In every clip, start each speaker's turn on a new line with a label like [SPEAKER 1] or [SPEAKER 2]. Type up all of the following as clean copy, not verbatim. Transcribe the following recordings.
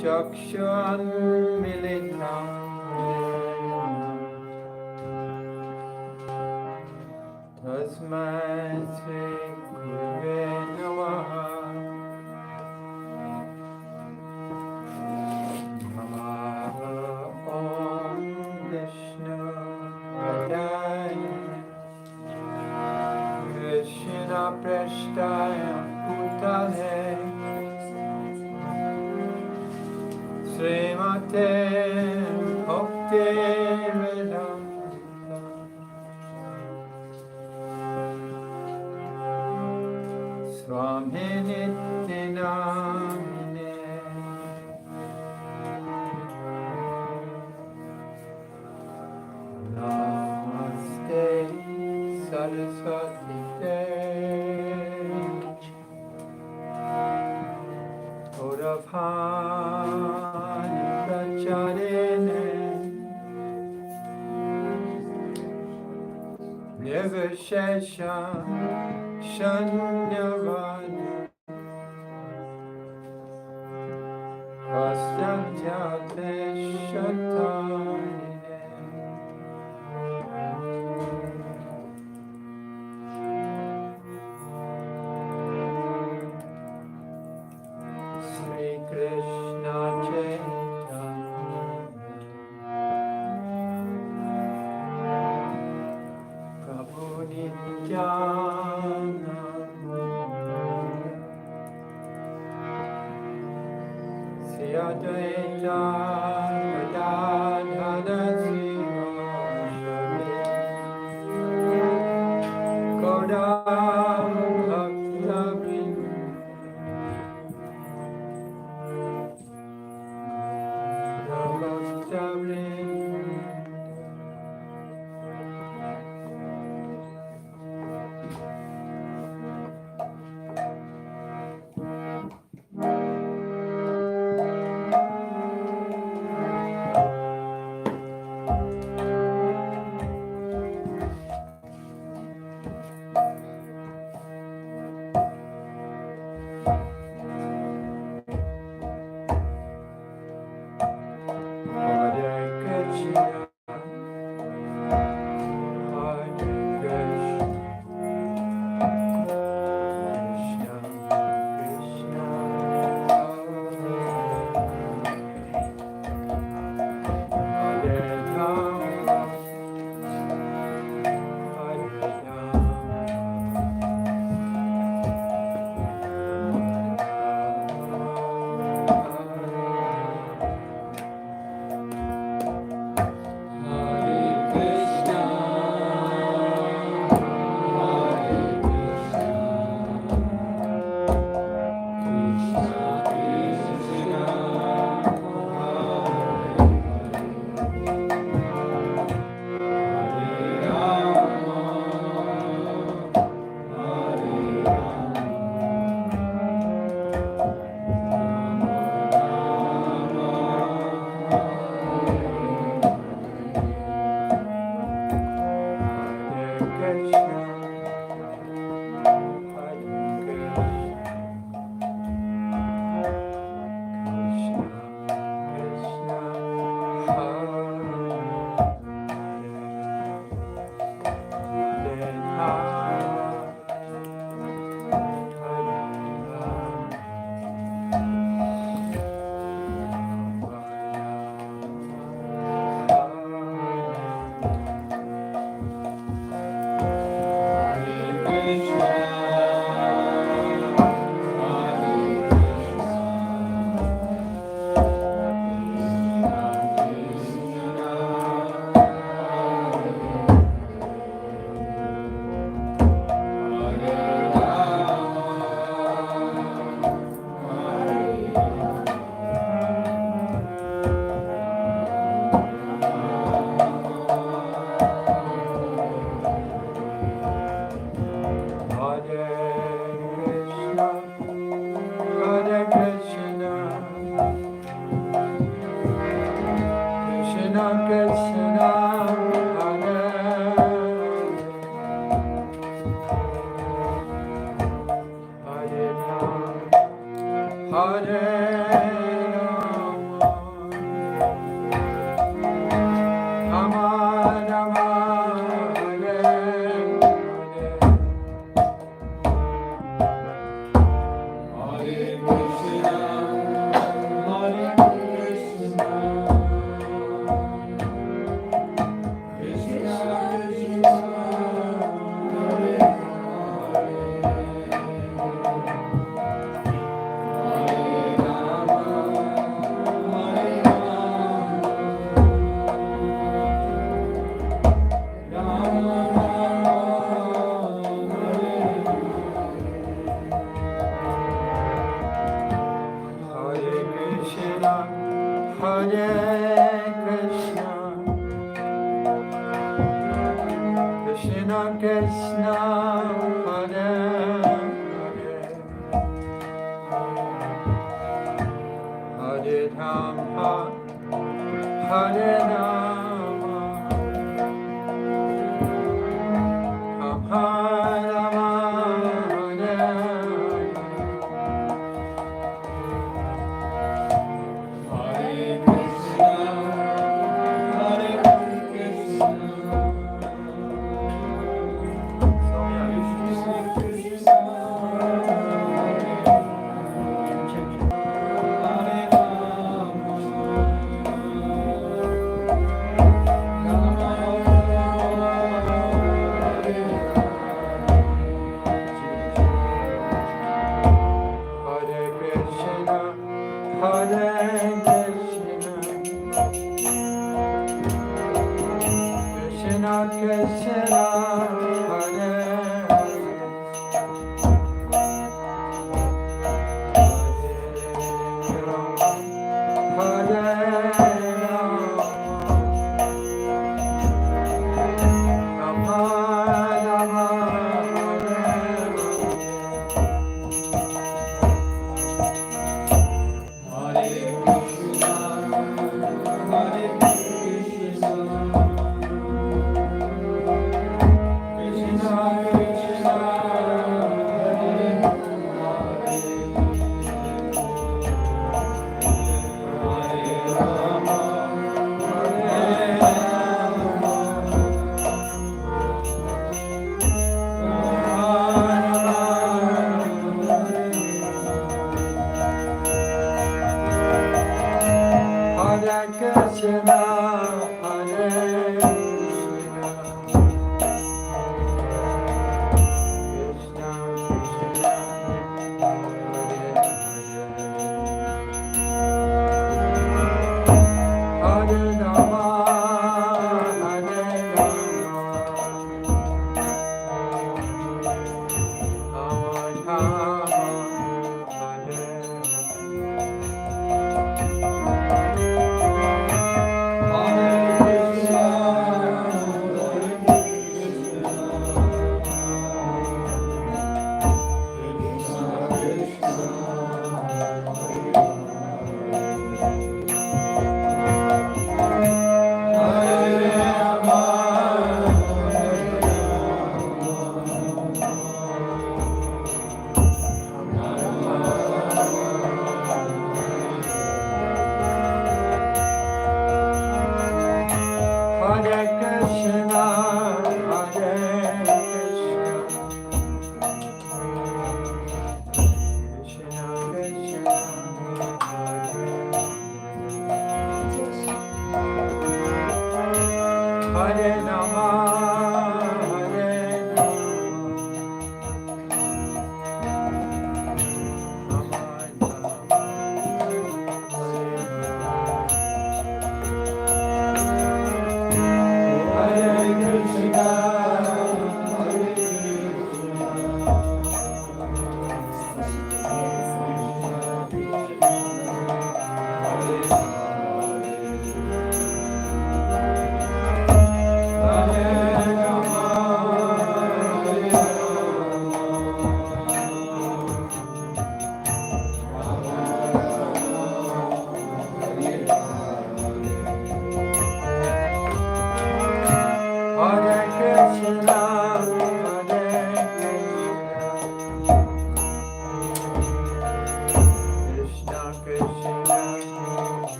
[SPEAKER 1] Chakshanmilitam Tasmai Sri Gurave Namaha Om Vishnu Padaya Krishna Prasthaya Bhutale Srimate Bhakti Vedanta Swami Nityanamine Namaste Saraswati Devi Gauravani Pracharine Nirvishesha Shanyavani Vastyamtyate Shatarine Sri Krishna Chaitanya Prabhu Nityananda Sri Advaita Gadadhara Sivaswami Gaudam Bhakta-vrinda Hare Krishna, Hare Krishna, Krishna Krishna, Hare Rama, Hare Hare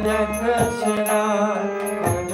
[SPEAKER 1] Hare Krishna, Hare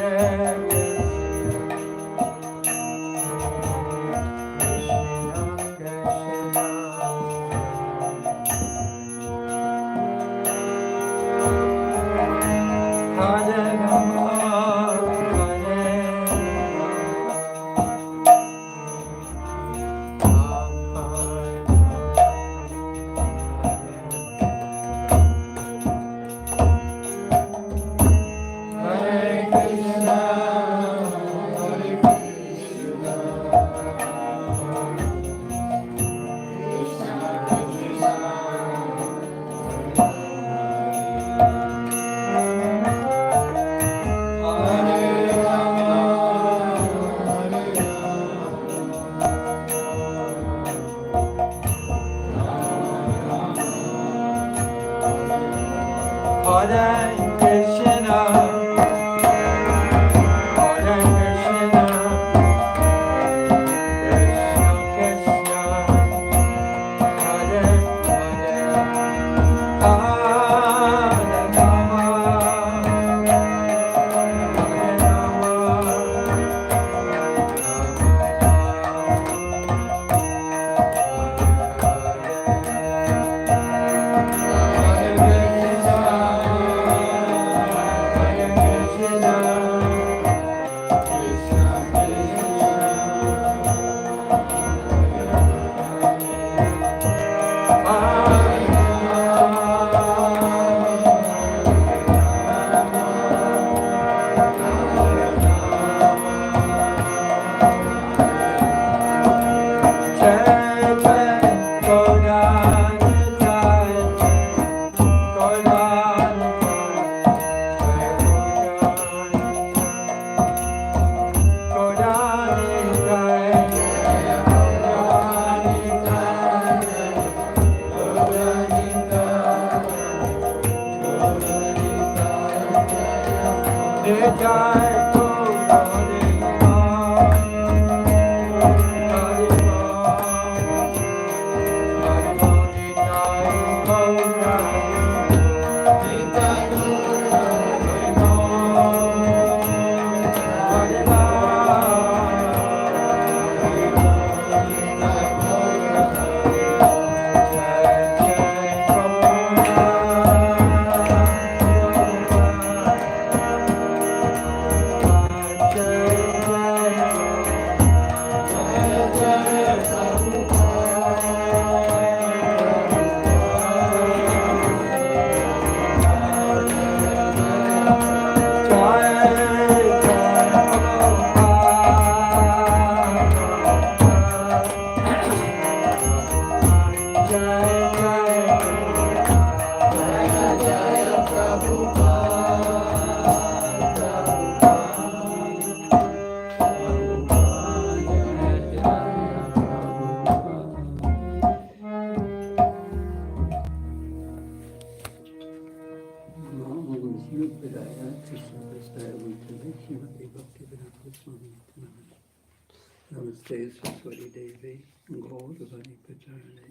[SPEAKER 2] Namaste Saraswati Devi, Gaudavani Pacharane,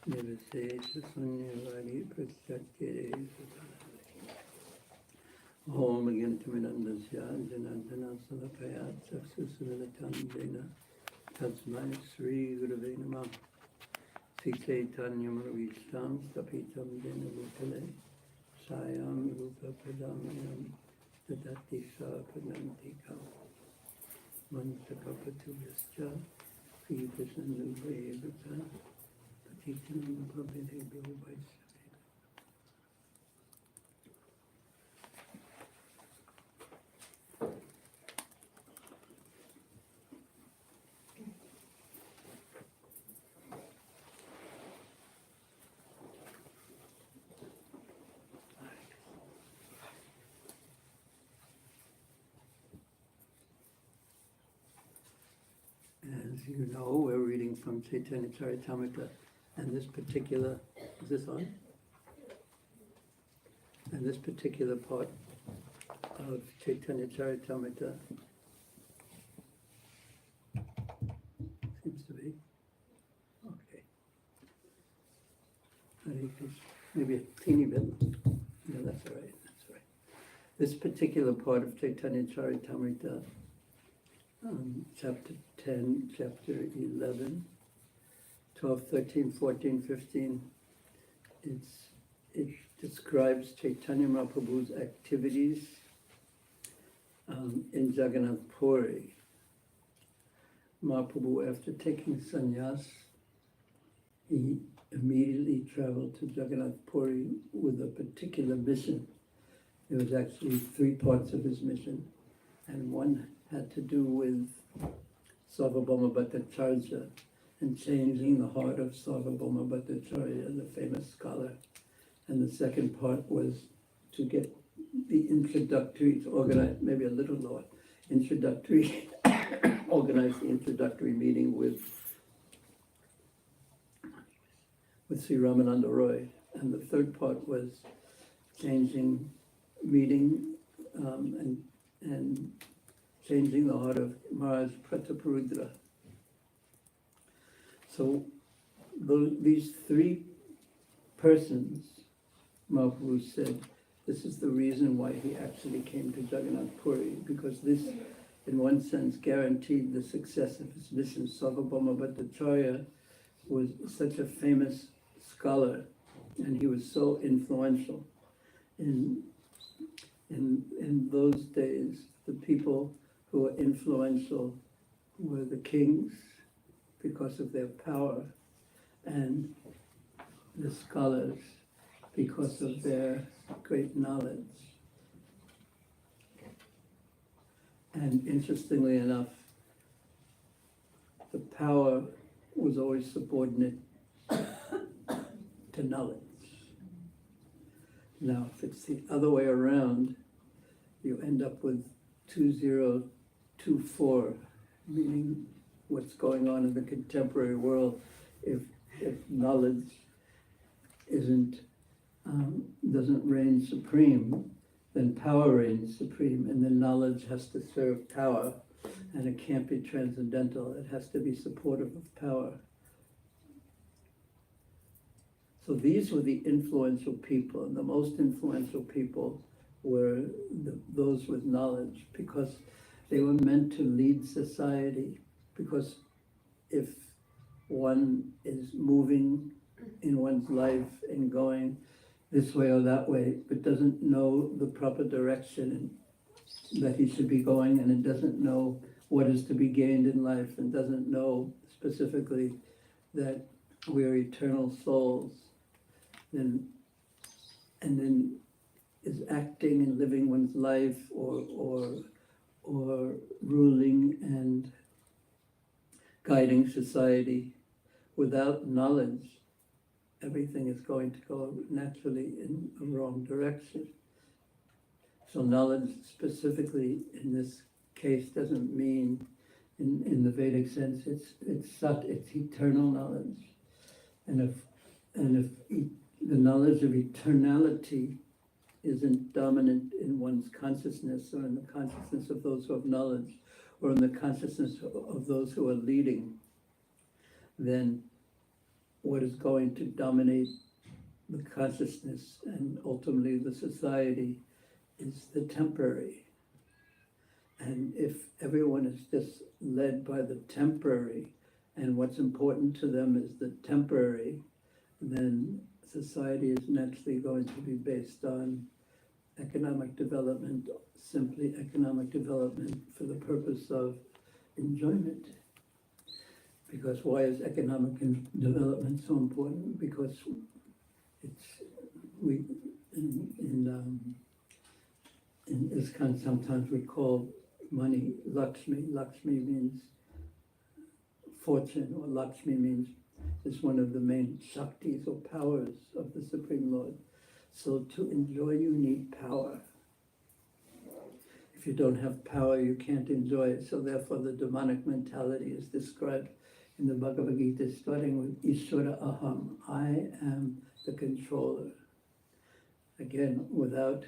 [SPEAKER 2] Namaste Sunyavadi Pratyakere Satanavati. Om Agyantaminandasya Janandana Salakayat Saksusunatanjena Tasmai Sri Gurave Namah Sri Caitanya Manavishtam Stapitam Jena Bhutale Sayam Rupa Padamayam Tadati Sapanantikam Mantakapatuvascha Kripasanubhayavata Patitanam Bhavadebhyo Vaisaveta. As you know, we're reading from Caitanya Caritamrta, and this particular, is this on? And this particular part of Caitanya Caritamrta seems to be, okay. Hare Krishna. Maybe a teeny bit, no, that's all right, that's all right. this particular part of Caitanya Caritamrta, chapter 10, chapter 11, 12, 13, 14, 15, it describes Chaitanya Mahaprabhu's activities in Jagannath Puri. Mahaprabhu, after taking sannyas, he immediately traveled to Jagannath Puri with a particular mission. There was actually three parts of his mission, and one had to do with Sarvabhauma Bhattacharya and changing the heart of Sarvabhauma Bhattacharya, the famous scholar. And the second part was to get the introductory, to organize, maybe a little lower, introductory, organize the introductory meeting with Sri Ramananda Roy. And the third part was meeting and changing the heart of Maharaj Prataparudra. So these three persons, Mahaprabhu said, this is the reason why he actually came to Jagannath Puri, because this, in one sense, guaranteed the success of his mission. Sarvabhauma Bhattacharya was such a famous scholar, and he was so influential. In those days, the people who were influential were the kings because of their power, and the scholars because of their great knowledge. And interestingly enough, the power was always subordinate to knowledge. Now, if it's the other way around, you end up with 2024, meaning what's going on in the contemporary world. If knowledge doesn't reign supreme, then power reigns supreme, and then knowledge has to serve power, and it can't be transcendental. It has to be supportive of power. So these were the influential people, and the most influential people were those with knowledge, because they were meant to lead society. Because if one is moving in one's life and going this way or that way, but doesn't know the proper direction that he should be going, and it doesn't know what is to be gained in life, and doesn't know specifically that we are eternal souls, and then is acting and living one's life or ruling and guiding society without knowledge, everything is going to go naturally in a wrong direction. So knowledge specifically in this case doesn't mean, in the Vedic sense, it's eternal knowledge. And if the knowledge of eternality isn't dominant in one's consciousness, or in the consciousness of those who have knowledge, or in the consciousness of those who are leading, then what is going to dominate the consciousness and ultimately the society is the temporary. And if everyone is just led by the temporary, and what's important to them is the temporary, then society is naturally going to be based on economic development, simply economic development for the purpose of enjoyment. Because why is economic development so important? Because in ISKCON sometimes we call money Lakshmi. Lakshmi means fortune, or Lakshmi means is one of the main shaktis or powers of the Supreme Lord. So to enjoy, you need power. If you don't have power, you can't enjoy it. So therefore the demonic mentality is described in the Bhagavad Gita, starting with Ishvara Aham. I am the controller. Again, without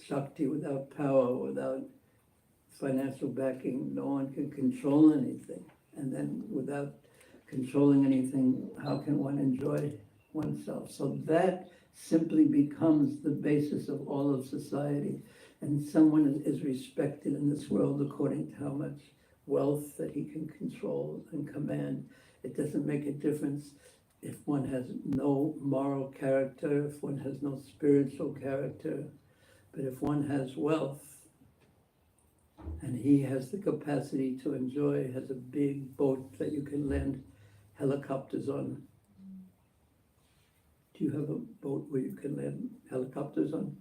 [SPEAKER 2] Shakti, without power, without financial backing, no one can control anything. And then without controlling anything, how can one enjoy oneself? So that simply becomes the basis of all of society. And someone is respected in this world according to how much wealth that he can control and command. It doesn't make a difference if one has no moral character, if one has no spiritual character, but if one has wealth, and he has the capacity to enjoy, has a big boat that you can land helicopters on. Do you have a boat where you can land helicopters on?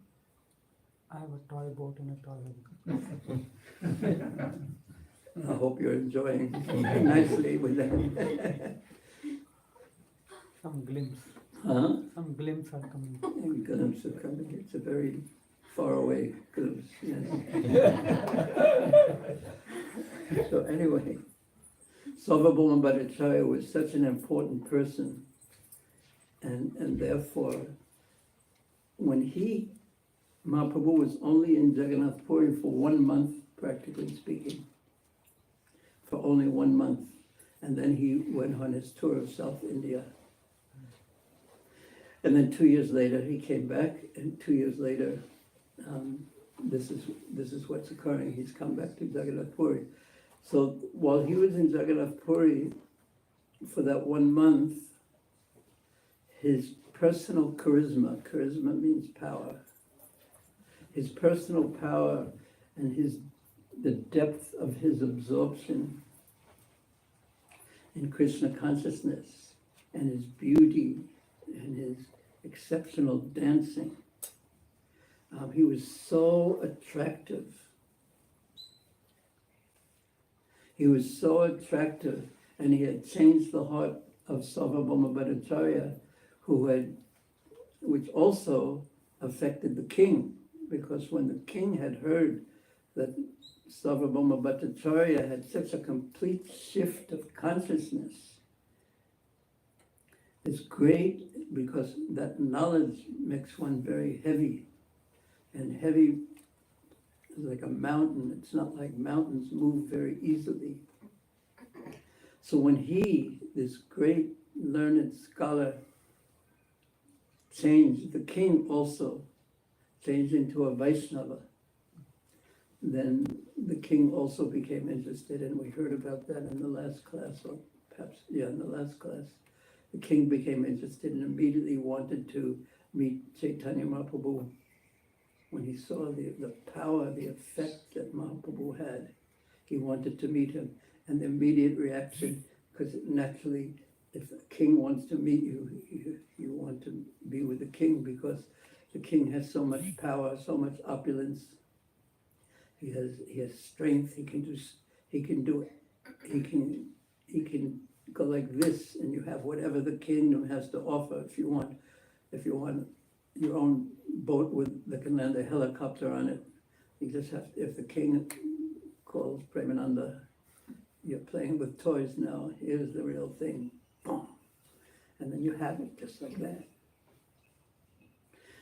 [SPEAKER 3] I have a toy boat and a toy helicopter.
[SPEAKER 2] I hope you're enjoying nicely with that.
[SPEAKER 3] Some glimpse.
[SPEAKER 2] Huh?
[SPEAKER 3] Some glimpse are coming.
[SPEAKER 2] And glimpse are coming. It's a very far away glimpse. Yes. So anyway, Sarvabhauma Bhattacharya was such an important person, and therefore, when Mahaprabhu was only in Jagannath Puri for 1 month, practically speaking, for only 1 month, and then he went on his tour of South India. And then 2 years later, he came back, and 2 years later, this is what's occurring. He's come back to Jagannath Puri. So while he was in Jagannath Puri for that 1 month, his personal charisma means power, his personal power and the depth of his absorption in Krishna consciousness and his beauty and his exceptional dancing. He was so attractive. He was so attractive, and he had changed the heart of Sarvabhauma Bhattacharya, which also affected the king, because when the king had heard that Sarvabhauma Bhattacharya had such a complete shift of consciousness, it's great because that knowledge makes one very heavy, and heavy is like a mountain. It's not like mountains move very easily. So when he, this great learned scholar, changed, the king also changed into a Vaishnava, then the king also became interested, and we heard about that in the last class, or perhaps, in the last class. The king became interested and immediately wanted to meet Caitanya Mahaprabhu. When he saw the power, the effect that Mahaprabhu had, he wanted to meet him. And the immediate reaction, because naturally, if a king wants to meet you, you want to be with the king, because the king has so much power, so much opulence. He has strength. He can go like this, and you have whatever the kingdom has to offer. If you want your own boat that can land a helicopter on it, you just have. If the king calls Premananda, you're playing with toys now. Here's the real thing, boom, and then you have it just like that.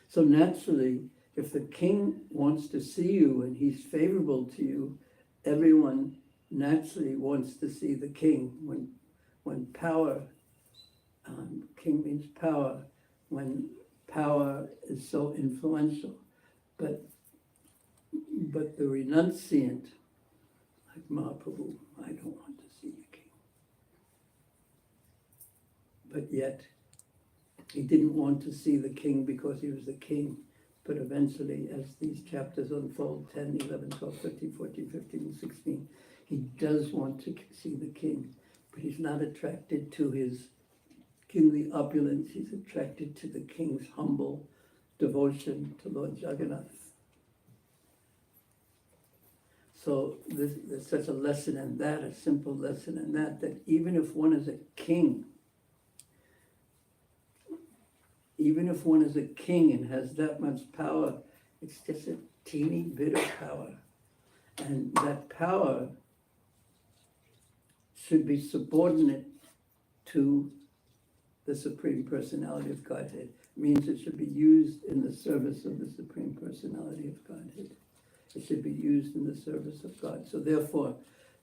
[SPEAKER 2] So naturally, if the king wants to see you and he's favorable to you, everyone naturally wants to see the king. When power, king means power, when power is so influential. But the renunciant, like Mahaprabhu, I don't want to see the king. But yet, he didn't want to see the king because he was the king. But eventually, as these chapters unfold, 10, 11, 12, 13, 14, 15, and 16, he does want to see the king. But he's not attracted to his kingly opulence. He's attracted to the king's humble devotion to Lord Jagannath. So there's such a lesson in that, a simple lesson in that even if one is a king, and has that much power, it's just a teeny bit of power. And that power should be subordinate to the Supreme Personality of Godhead. It means it should be used in the service of the Supreme Personality of Godhead. It should be used in the service of God. So therefore,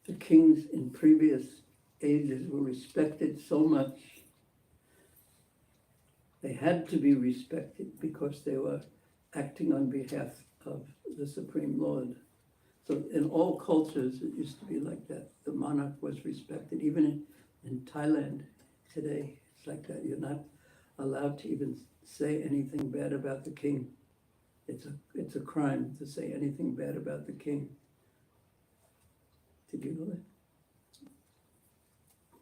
[SPEAKER 2] the kings in previous ages were respected so much They had to be respected because they were acting on behalf of the Supreme Lord. So in all cultures, it used to be like that. The monarch was respected. Even in Thailand today, it's like that. You're not allowed to even say anything bad about the king. It's a crime to say anything bad about the king. Did you know that?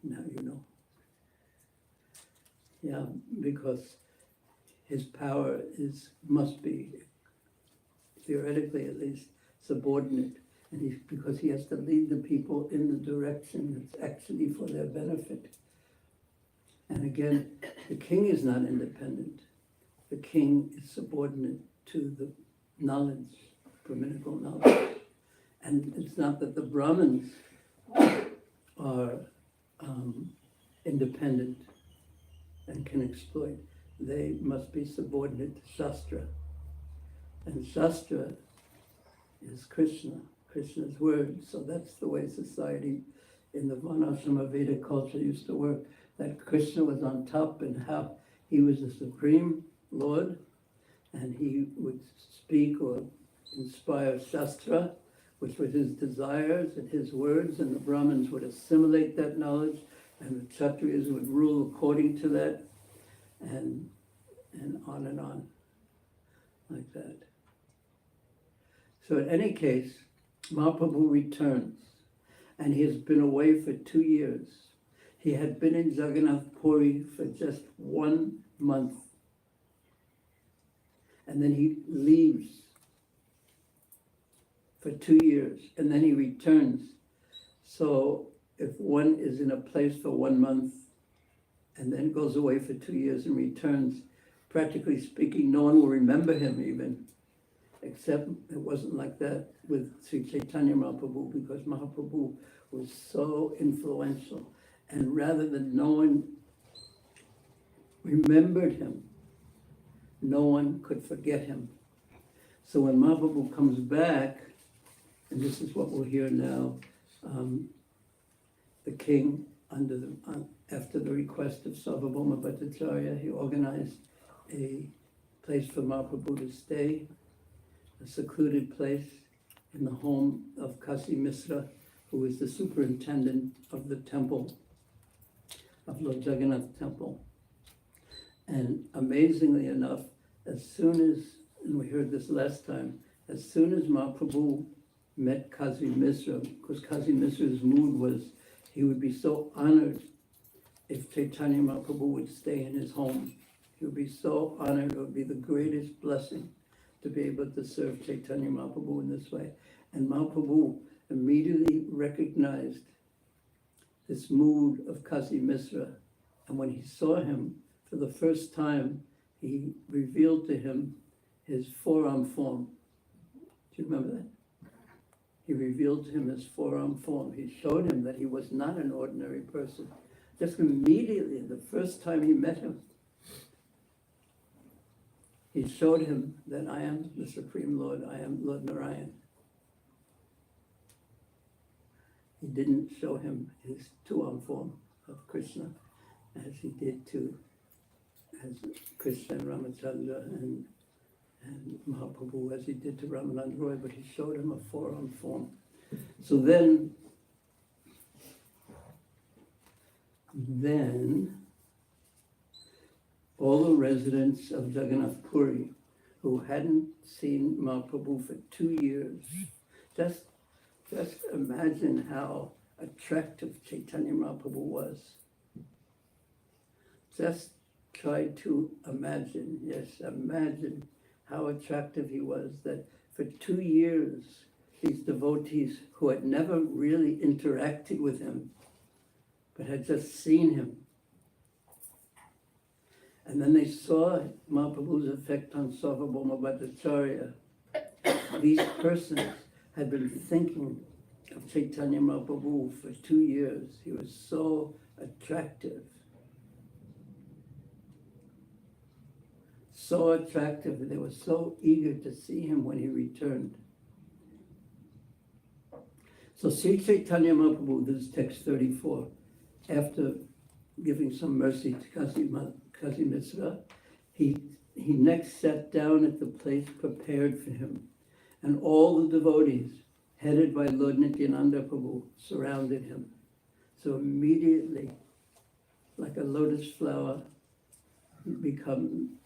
[SPEAKER 2] Now you know. Yeah, because his power must be, theoretically at least, subordinate. And because he has to lead the people in the direction that's actually for their benefit. And again, the king is not independent. The king is subordinate to the knowledge, Brahminical knowledge. And it's not that the Brahmins are independent and can exploit. They must be subordinate to Shastra. And Shastra is Krishna, Krishna's word. So that's the way society in the Varnashrama Vedic culture used to work, that Krishna was on top and how he was the supreme Lord, and he would speak or inspire Shastra, which was his desires and his words, and the Brahmins would assimilate that knowledge, and the Kshatriyas would rule according to that, and on, like that. So in any case, Mahaprabhu returns, and he has been away for 2 years. He had been in Jagannath Puri for just 1 month. And then he leaves for 2 years, and then he returns. So if one is in a place for 1 month, and then goes away for 2 years and returns, practically speaking, no one will remember him even. Except it wasn't like that with Sri Caitanya Mahaprabhu, because Mahaprabhu was so influential. And rather than no one remembered him, no one could forget him. So when Mahaprabhu comes back, and this is what we'll hear now, the king, after the request of Sarvabhauma Bhattacharya, he organized a place for Mahaprabhu to stay, a secluded place in the home of Kasi Misra, who was the superintendent of the temple, of Lord Jagannath temple. And amazingly enough, as soon as, and we heard this last time, as soon as Mahaprabhu met Kasi Misra, because Kasi Misra's mood was, he would be so honored if Caitanya Mahaprabhu would stay in his home. He would be so honored, it would be the greatest blessing to be able to serve Caitanya Mahaprabhu in this way. And Mahaprabhu immediately recognized this mood of Kasi Misra. And when he saw him for the first time, he revealed to him his forearm form. Do you remember that? He revealed to him his forearm form. He showed him that he was not an ordinary person. Just immediately, the first time he met him, he showed him that I am the Supreme Lord, I am Lord Narayan. He didn't show him his two-arm form of Krishna, as he did as Krishna and Ramachandra and Mahaprabhu, as he did to Ramananda Roy, but he showed him a four-arm form. So then all the residents of Jagannath Puri who hadn't seen Mahaprabhu for 2 years, just imagine how attractive Caitanya Mahaprabhu was. Just try to imagine, imagine how attractive he was, that for 2 years, these devotees who had never really interacted with him, but had just seen him, and then they saw Mahaprabhu's effect on Sarvabhauma Bhattacharya. These persons had been thinking of Caitanya Mahaprabhu for 2 years. He was so attractive. So attractive, and they were so eager to see him when he returned. So Sri Caitanya Mahaprabhu, this is text 34, after giving some mercy to Kasi Misra, He next sat down at the place prepared for him, and all the devotees, headed by Lord Nityananda Prabhu, surrounded him. So immediately, like a lotus flower, become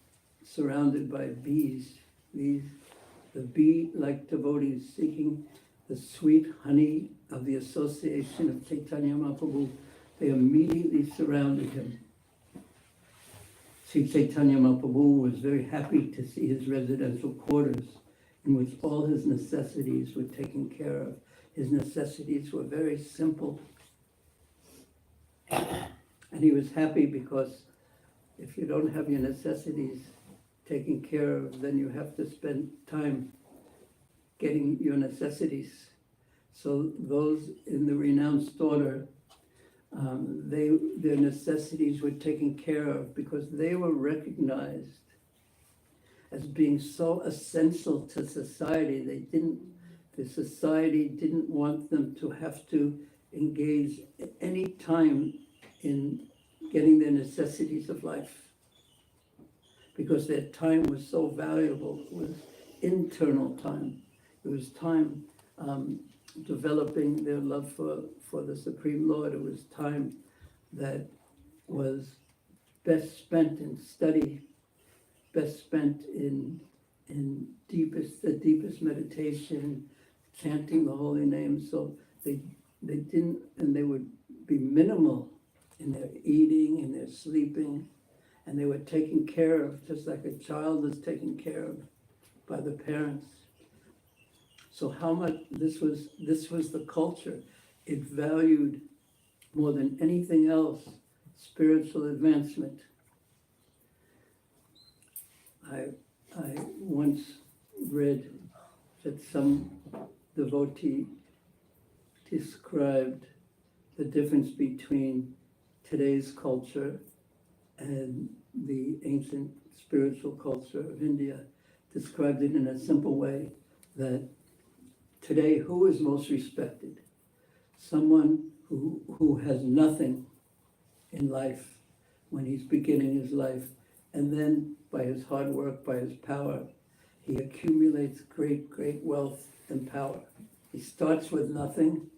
[SPEAKER 2] surrounded by bees. The bee-like devotees seeking the sweet honey of the association of Caitanya Mahaprabhu, they immediately surrounded him. Sri Caitanya Mahaprabhu was very happy to see his residential quarters in which all his necessities were taken care of. His necessities were very simple. And he was happy because if you don't have your necessities taken care of, then you have to spend time getting your necessities. So those in the renounced order, their necessities were taken care of because they were recognized as being so essential to society. The society didn't want them to have to engage any time in getting their necessities of life, because their time was so valuable. It was internal time. It was time developing their love for the Supreme Lord. It was time that was best spent in study, best spent in the deepest meditation, chanting the holy name. So they didn't, and they would be minimal in their eating, in their sleeping, and they were taken care of just like a child is taken care of by the parents. So how much this was the culture. It valued more than anything else spiritual advancement. I once read that some devotee described the difference between today's culture and the ancient spiritual culture of India, described it in a simple way, that today, who is most respected? Someone who has nothing in life when he's beginning his life, and then by his hard work, by his power, he accumulates great, great wealth and power. He starts with nothing,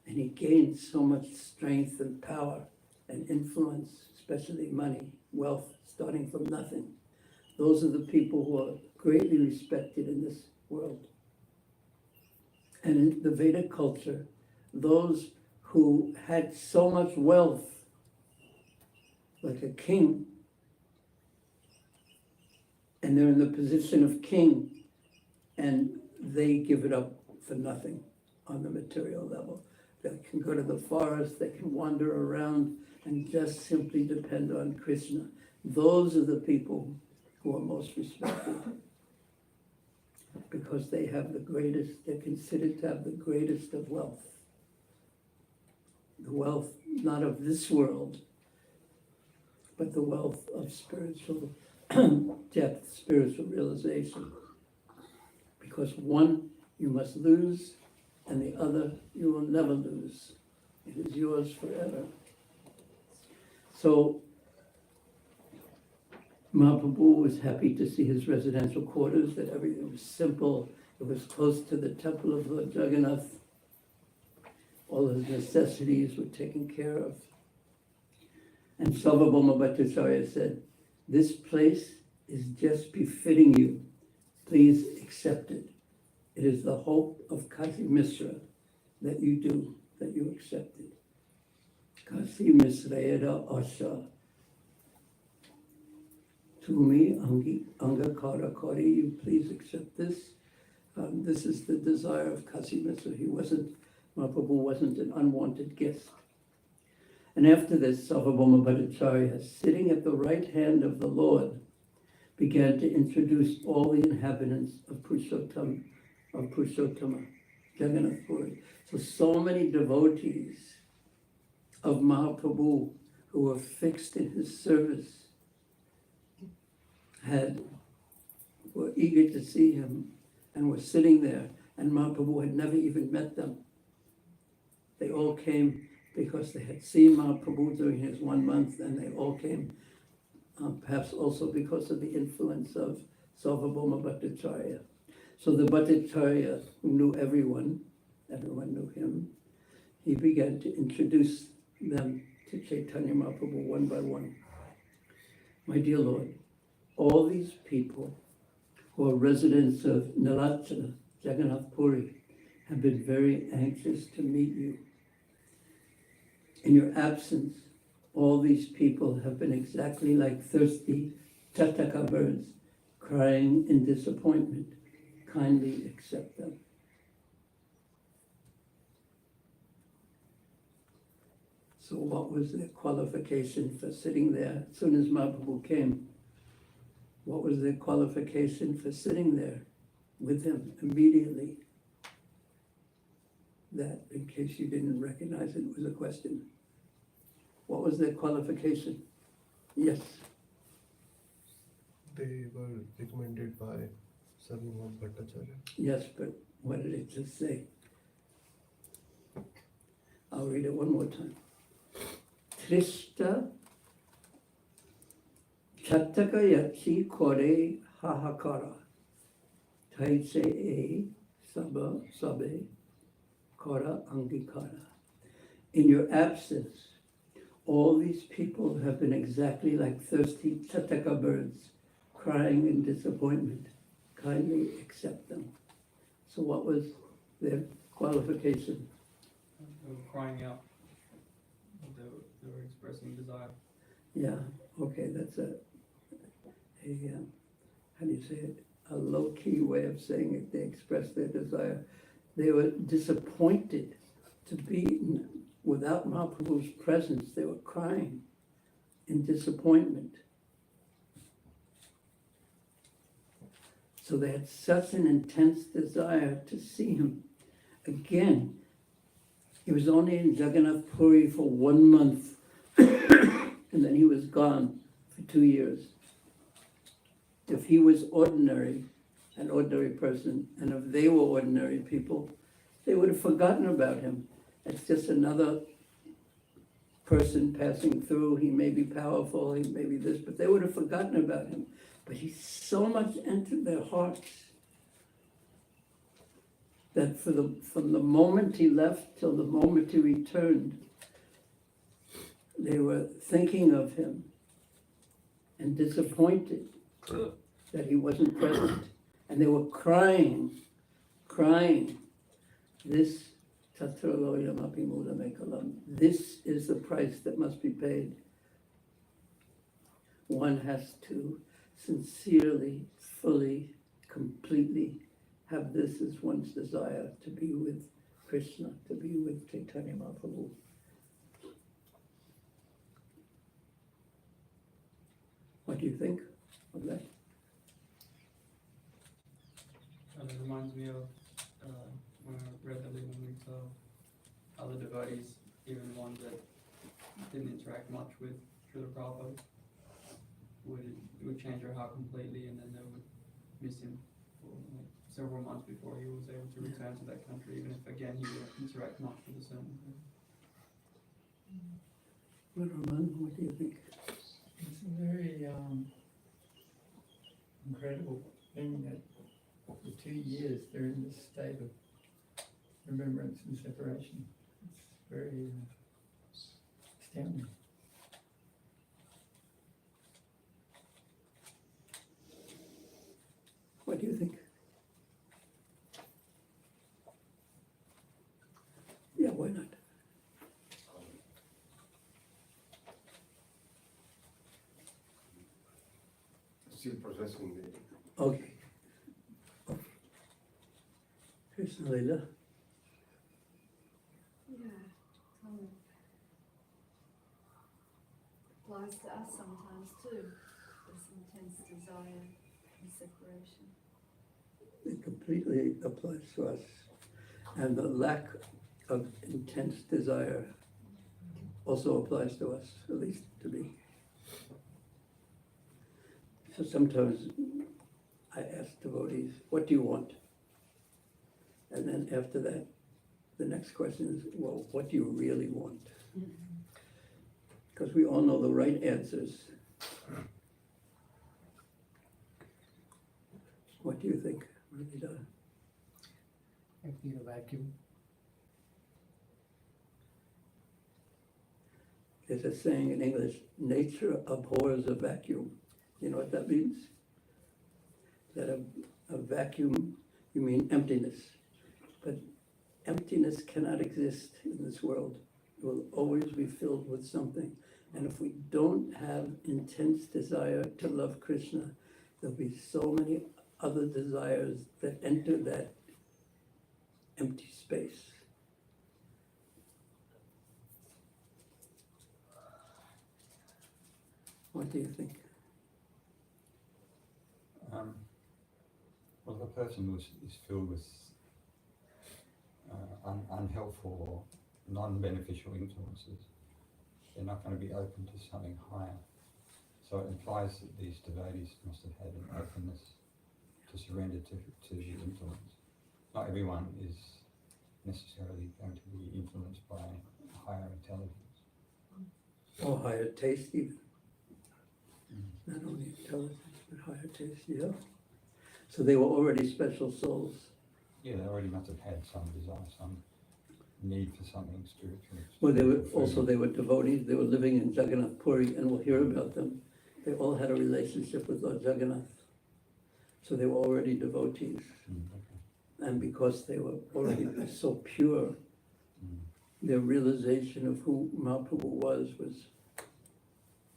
[SPEAKER 2] and he gains so much strength and power and influence, especially money, wealth, starting from nothing. Those are the people who are greatly respected in this world. And in the Vedic culture, those who had so much wealth, like a king, and they're in the position of king, and they give it up for nothing on the material level. They can go to the forest, they can wander around and just simply depend on Krishna. Those are the people who are most respected, because they have the greatest, they're considered to have the greatest of wealth. The wealth not of this world, but the wealth of spiritual depth, spiritual realization. Because one you must lose, and the other you will never lose. It is yours forever. So Mahaprabhu was happy to see his residential quarters, that everything was simple. It was close to the temple of Lord Jagannath. All his necessities were taken care of. And Sarvabhauma Bhattacharya said, "This place is just befitting you. Please accept it. It is the hope of Kasi Misra that you accept it." Kasi Misrayeda Asha. Tumi Angakara Kari, you please accept this. This is the desire of Kasi Misra. Mahaprabhu wasn't an unwanted guest. And after this, Sarvabhauma Bhattacharya, sitting at the right hand of the Lord, began to introduce all the inhabitants of Purushottama, Jagannath Puri. So many devotees of Mahaprabhu who were fixed in his service were eager to see him and were sitting there, and Mahaprabhu had never even met them. They all came because they had seen Mahaprabhu during his 1 month, and they all came perhaps also because of the influence of Sarvabhauma Bhattacharya. So the Bhattacharya, who knew everyone knew him, he began to introduce them to Caitanya Mahaprabhu one by one. My dear Lord, all these people who are residents of Nilachana, Jagannath Puri, have been very anxious to meet you. In your absence, all these people have been exactly like thirsty chataka birds, crying in disappointment. Kindly accept them. So what was their qualification for sitting there as soon as Mahaprabhu came? What was their qualification for sitting there with him immediately? That, in case you didn't recognize it, was a question. What was their qualification? Yes.
[SPEAKER 4] They were recommended by Sarvabhauma Bhattacharya.
[SPEAKER 2] Yes, but what did it just say? I'll read it one more time. Trishta Chataka Yachi Kore Hahakara Taise E Saba Sabe Kara Angikara. In your absence, all these people have been exactly like thirsty chataka birds, crying in disappointment. Kindly accept them. So what was their qualification?
[SPEAKER 5] They were crying out. They were expressing desire.
[SPEAKER 2] Yeah, okay, that's a how do you say it? A low-key way of saying it. They expressed their desire. They were disappointed to be without Mahaprabhu's presence. They were crying in disappointment. So they had such an intense desire to see him. Again, he was only in Jagannath Puri for 1 month, and then he was gone for 2 years. If he was ordinary, an ordinary person, and if they were ordinary people, they would have forgotten about him. It's just another person passing through. He may be powerful, he may be this, but they would have forgotten about him. But he so much entered their hearts that from the moment he left till the moment he returned, they were thinking of him and disappointed that he wasn't present. And they were crying. This is the price that must be paid. One has to sincerely, fully, completely have this as one's desire, to be with Krishna, to be with Caitanya Mahaprabhu. What do you think of that?
[SPEAKER 5] It reminds me of when I read the Lilamrita, how the devotees, even ones that didn't interact much with Srila Prabhupada, would change their heart completely, and then they would miss him for like several months before he was able to return to that country, even if again he wouldn't interact much with the sermon.
[SPEAKER 2] Well, Raman, what do you think?
[SPEAKER 1] It's a very incredible thing that for 2 years they're in this state of remembrance and separation. It's very astounding.
[SPEAKER 2] What do you think? Yeah, why not?
[SPEAKER 4] Still processing the.
[SPEAKER 2] Okay. Krishna Leela.
[SPEAKER 6] Yeah, applies to us sometimes too, this intense desire and separation.
[SPEAKER 2] It completely applies to us. And the lack of intense desire also applies to us, at least to me. So sometimes I ask devotees, what do you want? And then after that, the next question is, well, what do you really want? Because we all know the right answers.
[SPEAKER 7] in a vacuum?
[SPEAKER 2] There's a saying in English, nature abhors a vacuum. You know what that means? That a vacuum, you mean emptiness. But emptiness cannot exist in this world. It will always be filled with something. And if we don't have intense desire to love Krishna, there'll be so many other desires that enter that empty space. What do you think?
[SPEAKER 8] Well, if a person is filled with unhelpful or non-beneficial influences, they're not going to be open to something higher. So it implies that these devotees must have had an openness to surrender to the influence. Not everyone is necessarily going to be influenced by higher intelligence.
[SPEAKER 2] Or higher taste even. Not only intelligence, but higher taste, yeah. So they were already special souls.
[SPEAKER 8] Yeah, they already must have had some desire, some need for something spiritual.
[SPEAKER 2] Well, they were devotees, they were living in Jagannath Puri, and we'll hear about them. They all had a relationship with Lord Jagannath. So they were already devotees.
[SPEAKER 8] Okay.
[SPEAKER 2] And because they were already so pure, their realization of who Mahaprabhu was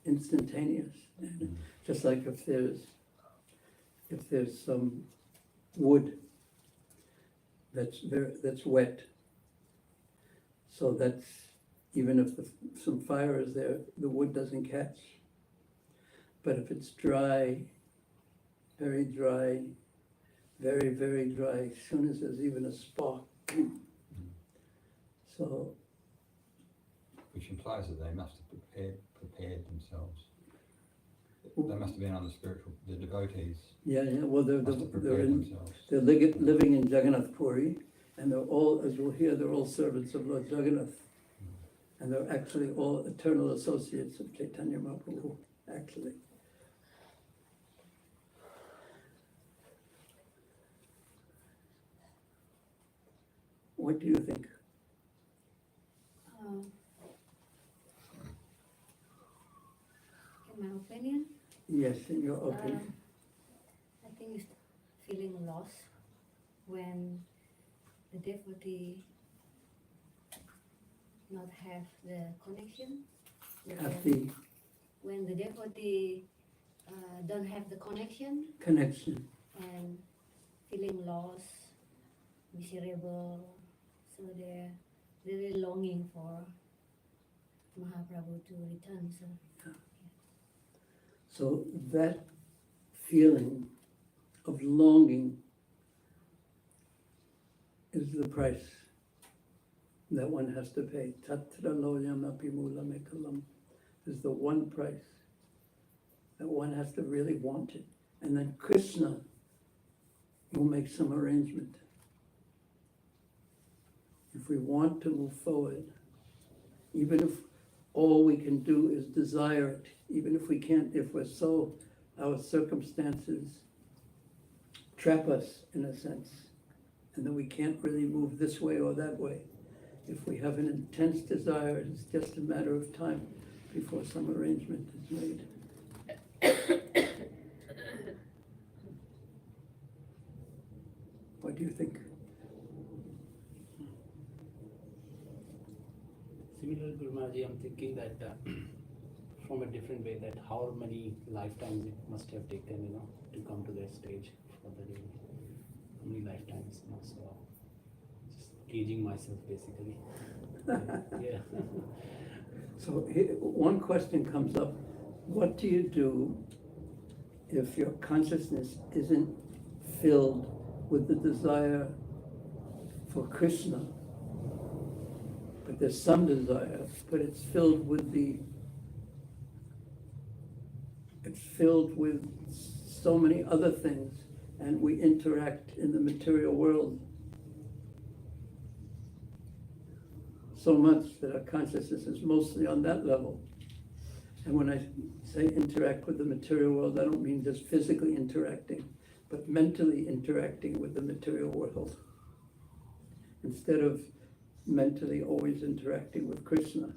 [SPEAKER 2] instantaneous. And just like if there's some wood that's wet, so that's, even if some fire is there, the wood doesn't catch. But if it's dry, very dry, very, very dry, as soon as there's even a spark, so.
[SPEAKER 8] Which implies that they must have prepared themselves. They must have been on the devotees
[SPEAKER 2] Yeah, well,
[SPEAKER 8] must have prepared themselves.
[SPEAKER 2] they're living in Jagannath Puri, and they're all, as we'll hear, they're all servants of Lord Jagannath. And they're actually all eternal associates of Caitanya Mahaprabhu, actually. What do you think?
[SPEAKER 9] In my opinion,
[SPEAKER 2] Yes, in your opinion.
[SPEAKER 9] I think it's feeling lost when the devotee not have the connection. When the devotee don't have the connection
[SPEAKER 2] Connection.
[SPEAKER 9] and feeling lost, miserable, so they're really longing for Mahaprabhu to return.
[SPEAKER 2] So that feeling of longing is the price that one has to pay. Tatra loyam api mulam ekalam is the one price that one has to really want it. And then Krishna will make some arrangement. If we want to move forward, even if all we can do is desire it, even if we can't, if we're so, our circumstances trap us in a sense, and then we can't really move this way or that way. If we have an intense desire, it's just a matter of time before some arrangement is made. What do you think?
[SPEAKER 7] Similar, Guru Maharaj, I'm thinking that from a different way, that how many lifetimes it must have taken, to come to that stage for the day. How many lifetimes, so just gauging myself basically. Yeah.
[SPEAKER 2] So one question comes up, what do you do if your consciousness isn't filled with the desire for Krishna, but there's some desire, but it's filled with so many other things, and we interact in the material world so much that our consciousness is mostly on that level. And when I say interact with the material world, I don't mean just physically interacting, but mentally interacting with the material world. instead of mentally always interacting with Krishna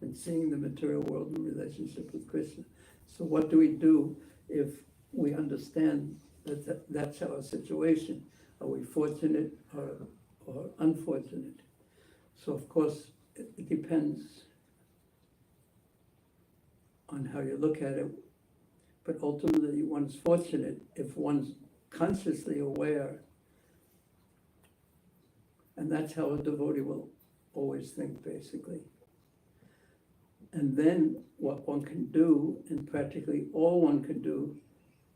[SPEAKER 2] and seeing the material world in relationship with Krishna. So what do we do if we understand that's our situation? Are we fortunate or unfortunate? So of course, it depends on how you look at it, but ultimately one's fortunate if one's consciously aware, and that's how a devotee will always think, basically. And then what one can do, and practically all one can do,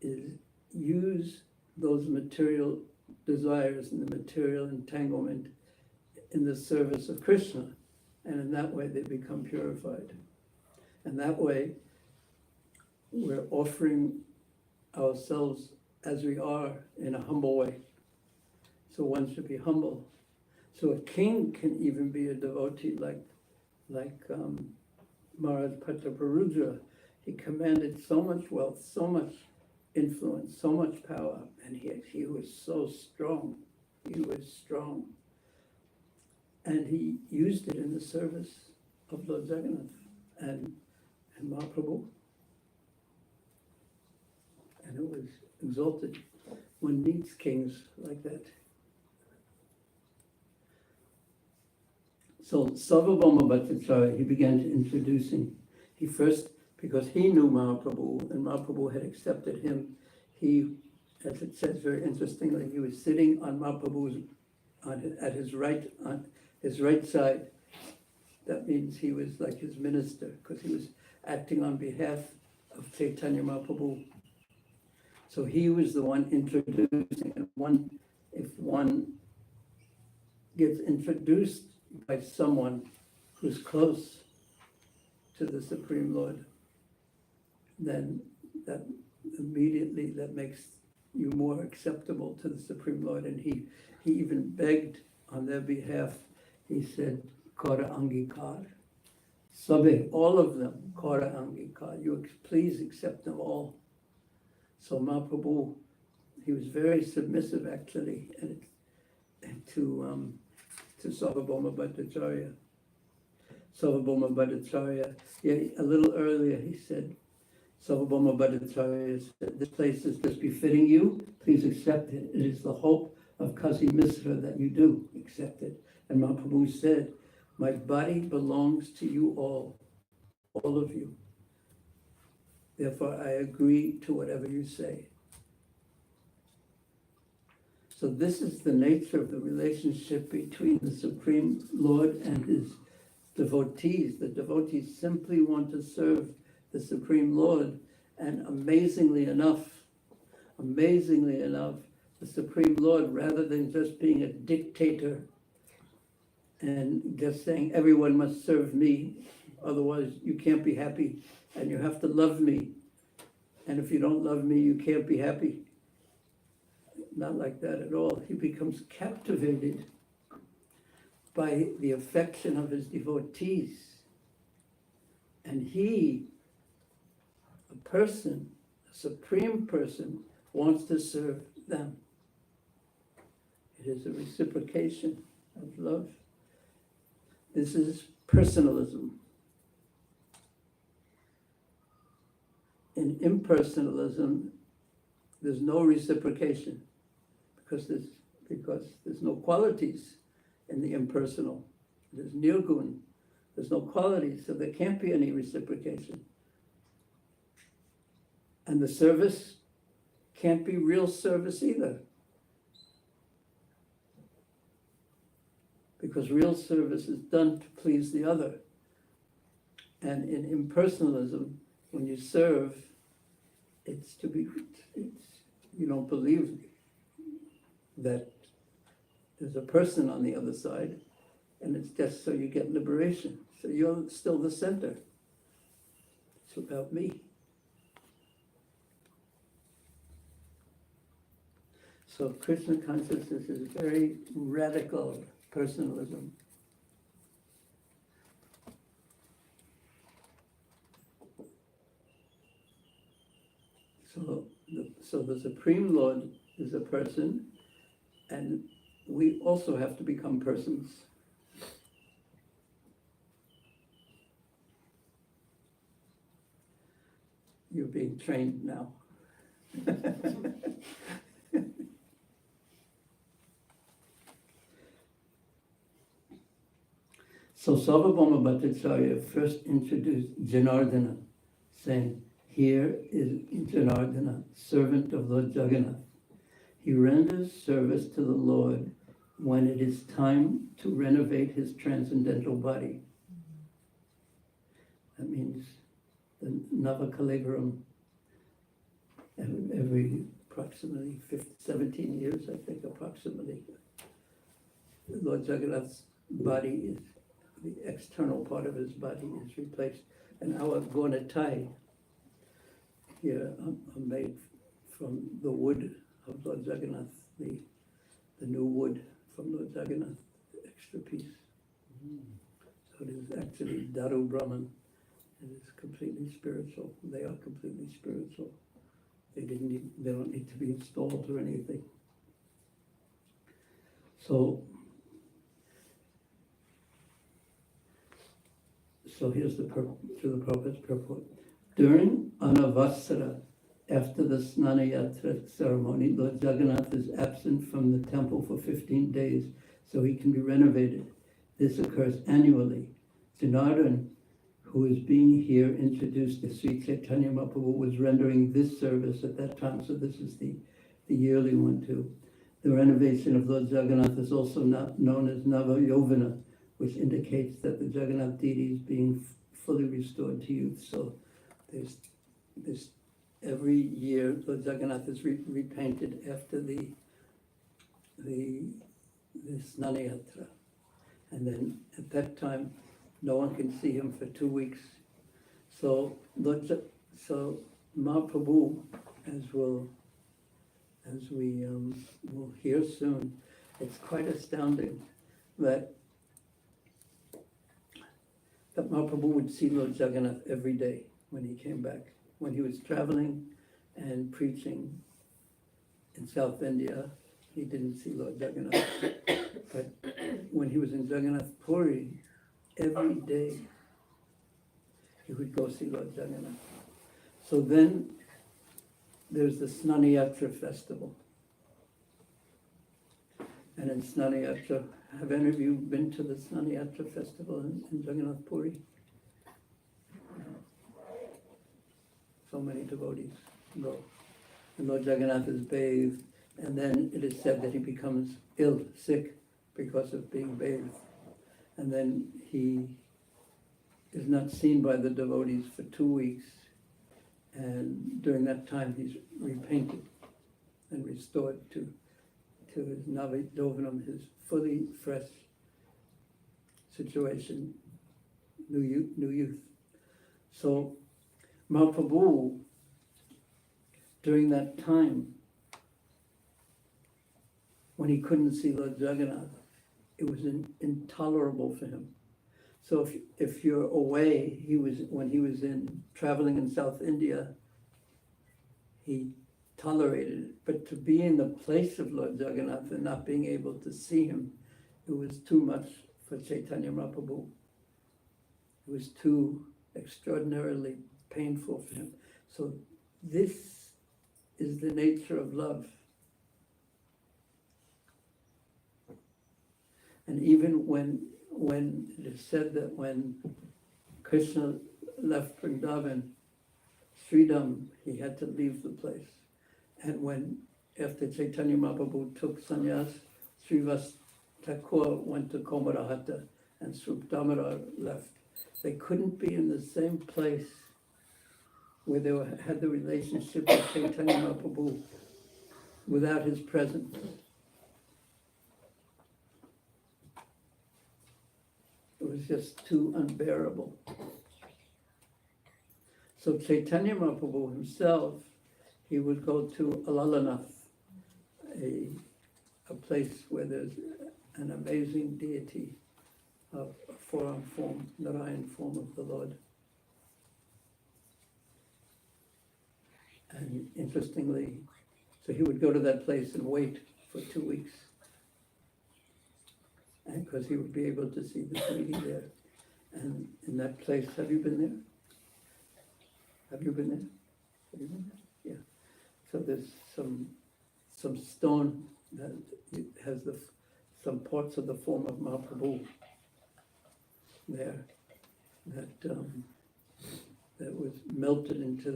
[SPEAKER 2] is use those material desires and the material entanglement in the service of Krishna, and in that way they become purified. And that way we're offering ourselves as we are in a humble way. So one should be humble. So a king can even be a devotee, like Maharaj Prataparudra. He commanded so much wealth, so much influence, so much power, and he was so strong. He was strong. And he used it in the service of Lord Jagannath and Mahaprabhu. And it was exalted. One needs kings like that. So Sarvabhauma Bhattacharya, he began to introducing. He first, because he knew Mahaprabhu, and Mahaprabhu had accepted him, he, as it says very interestingly, he was sitting on Mahaprabhu's, at his right side. That means he was like his minister, because he was acting on behalf of Caitanya Mahaprabhu. So he was the one introducing, and if one gets introduced by someone who's close to the Supreme Lord, then that immediately that makes you more acceptable to the Supreme Lord. And he even begged on their behalf. He said, Kara Angikar. Sabe, all of them, Kara Angikar. You please accept them all. So Mahaprabhu, he was very submissive actually, and to Sarvabhauma Bhattacharya. Sarvabhauma Bhattacharya, a little earlier he said, Sarvabhauma Bhattacharya said, this place is just befitting you, please accept it. It is the hope of Kasi Misra that you do accept it. And Mahaprabhu said, my body belongs to you all of you. Therefore I agree to whatever you say. So this is the nature of the relationship between the Supreme Lord and his devotees. The devotees simply want to serve the Supreme Lord, and amazingly enough, the Supreme Lord, rather than just being a dictator and just saying everyone must serve me, otherwise you can't be happy, and you have to love me, and if you don't love me, you can't be happy. Not like that at all. He becomes captivated by the affection of his devotees. And he, a person, a supreme person, wants to serve them. It is a reciprocation of love. This is personalism. In impersonalism, there's no reciprocation. Because there's no qualities in the impersonal. There's nirgun. There's no qualities, so there can't be any reciprocation. And the service can't be real service either. Because real service is done to please the other. And in impersonalism, when you serve, you don't believe that there's a person on the other side, and it's just so you get liberation. So you're still the center. It's about me. So Krishna consciousness is very radical personalism. So the Supreme Lord is a person, and we also have to become persons. You're being trained now. So Sarvabhauma Bhattacharya first introduced Janardana, saying, "Here is Janardana, servant of Lord Jagannath. He renders service to the Lord when it is time to renovate his transcendental body." That means the Navakalevaram, every approximately 17 years, I think, approximately, Lord Jagannath's body is, the external part of his body is replaced. And our Gonatai here are made from the wood of Lord Jagannath, the new wood from Lord Jagannath, the extra piece. So it is actually Daru Brahman. It is completely spiritual. They are completely spiritual. They don't need to be installed or anything. So here's the Prabhupada's purport. During Anavasara, after the Snanayatra ceremony, Lord Jagannath is absent from the temple for 15 days so he can be renovated. This occurs annually. Janardana, who is being here introduced as Sri Caitanya Mahaprabhu, was rendering this service at that time, so this is the yearly one too. The renovation of Lord Jagannath is also known as Nava Yovana, which indicates that the Jagannath deity is being fully restored to youth. So there's this every year Lord Jagannath is repainted after the Snanayatra, and then at that time no one can see him for 2 weeks. So Mahaprabhu, as we will hear soon, it's quite astounding that Mahaprabhu would see Lord Jagannath every day when he came back. When he was traveling and preaching in South India, he didn't see Lord Jagannath. But when he was in Jagannath Puri, every day he would go see Lord Jagannath. So then there's the Snanayatra festival. And in Snanayatra, have any of you been to the Snanayatra festival in Jagannath Puri? So many devotees go. And Lord Jagannath is bathed, and then it is said that he becomes ill, sick, because of being bathed. And then he is not seen by the devotees for 2 weeks. And during that time, he's repainted and restored to his Navadovanam, his fully fresh situation, new youth. So Mahaprabhu, during that time, when he couldn't see Lord Jagannath, it was intolerable for him. So if you're away, when he was traveling in South India, he tolerated it. But to be in the place of Lord Jagannath and not being able to see him, it was too much for Caitanya Mahaprabhu. It was too extraordinarily painful for him. So this is the nature of love. And even when it is said that when Krishna left Vrindavan, Sridham, he had to leave the place. And when, after Caitanya Mahaprabhu took sannyas, Srivas Thakur went to Komarahata and Srup Damodar left. They couldn't be in the same place where they had the relationship with Caitanya Mahaprabhu without his presence. It was just too unbearable. So Caitanya Mahaprabhu himself, he would go to Alalanath, a place where there's an amazing deity of four-arm form, Narayan form of the Lord. And interestingly, so he would go to that place and wait for 2 weeks and because he would be able to see the treaty there. And in that place, have you been there? Have you been there? Have you been there? Yeah. So there's some stone that it has some parts of the form of Mahaprabhu there that was melted into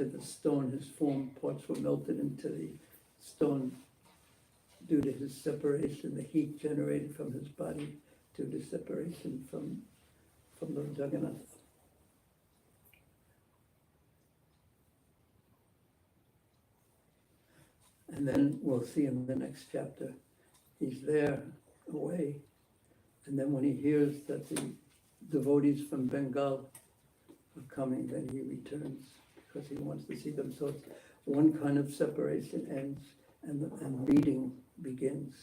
[SPEAKER 2] the stone. His form parts were melted into the stone due to his separation, the heat generated from his body due to separation from Lord Jagannath. And then we'll see in the next chapter, he's there, away, and then when he hears that the devotees from Bengal are coming, then he returns, because he wants to see them. So it's one kind of separation ends, and meeting begins.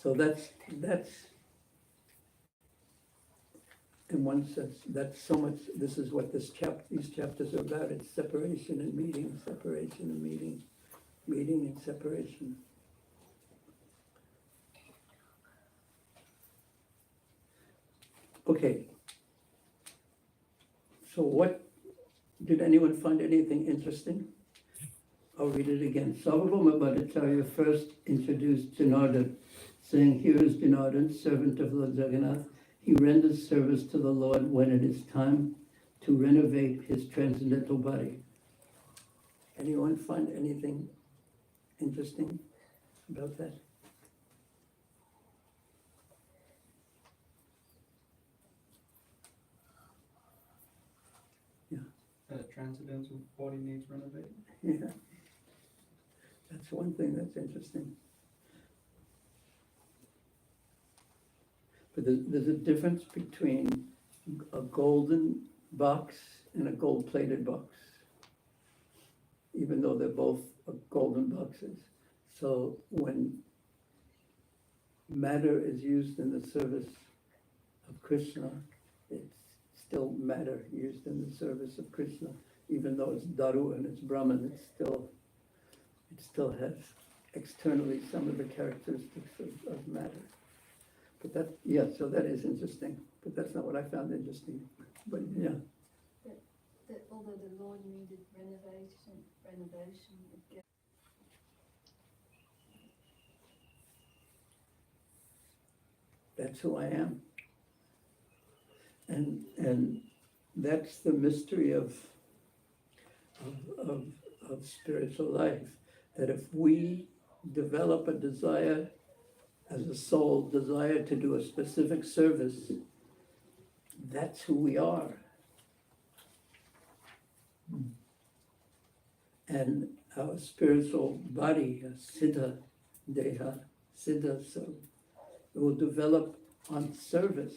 [SPEAKER 2] So that's in one sense, that's so much, this is what these chapters are about. It's separation and meeting, separation and meeting, meeting and separation. Okay. So what, did anyone find anything interesting? I'll read it again. Sarvabhauma Bhattacharya first introduced Janardhan, saying, "Here is Janardhan, servant of Lord Jagannath. He renders service to the Lord when it is time to renovate his transcendental body." Anyone find anything interesting about that?
[SPEAKER 5] That transcendental body needs renovating.
[SPEAKER 2] Yeah. That's one thing that's interesting. But there's a difference between a golden box and a gold-plated box, even though they're both golden boxes. So when matter is used in the service of Krishna, it's still matter used in the service of Krishna. Even though it's Daru and it's Brahman, it still has externally some of the characteristics of matter. But that, yeah, so that is interesting, but that's not what I found interesting. But yeah.
[SPEAKER 6] That although the Lord needed renovation, it gets
[SPEAKER 2] That's who I am. And that's the mystery of spiritual life, that if we develop a desire as a soul, desire to do a specific service, that's who we are. And our spiritual body, siddha, deha, siddha, so it will develop on service.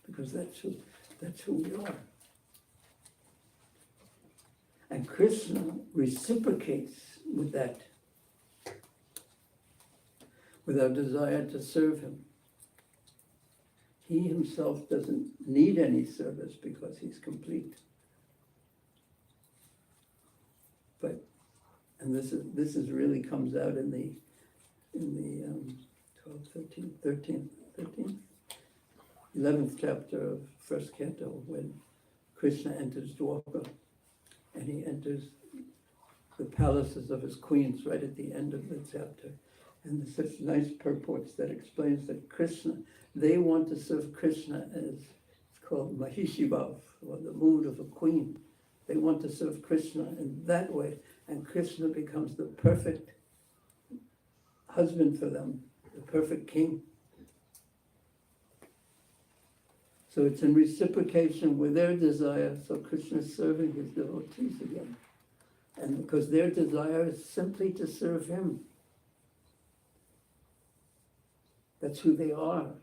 [SPEAKER 2] Because that's who we are. And Krishna reciprocates with that, with our desire to serve him. He himself doesn't need any service because he's complete. But, and this is really comes out in the 11th chapter of first canto, when Krishna enters Dwarka, and he enters the palaces of his queens right at the end of the chapter. And there's such nice purports that explains that Krishna, they want to serve Krishna as, it's called Mahishibhav, or the mood of a queen. They want to serve Krishna in that way, and Krishna becomes the perfect husband for them, the perfect king. So it's in reciprocation with their desire, so Krishna is serving his devotees again. And because their desire is simply to serve him. That's who they are.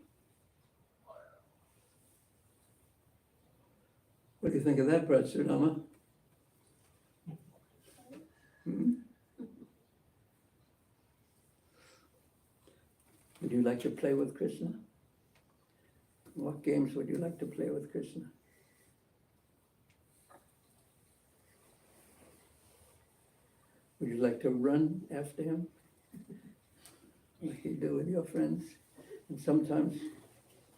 [SPEAKER 2] What do you think of that, Brad Srinama? Would you like to play with Krishna? What games would you like to play with Krishna? like to run after him, like you do with your friends. And sometimes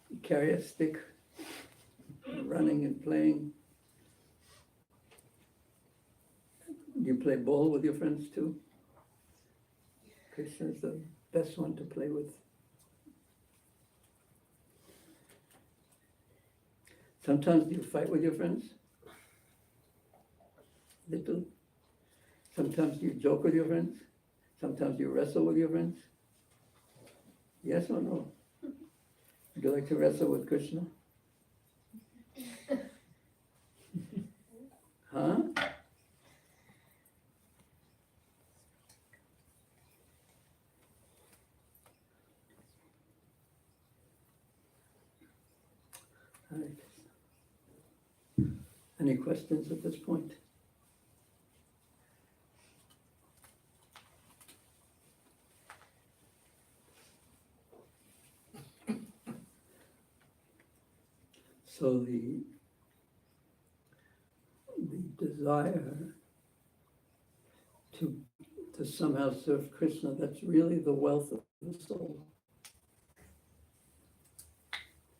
[SPEAKER 2] you carry a stick, running and playing. Do you play ball with your friends too? Krishna's the best one to play with. Sometimes do you fight with your friends? Little. Sometimes you joke with your friends. Sometimes you wrestle with your friends. Yes or no? Would you like to wrestle with Krishna? Huh? Hare Krishna. Any questions at this point? So the desire to somehow serve Krishna, that's really the wealth of the soul.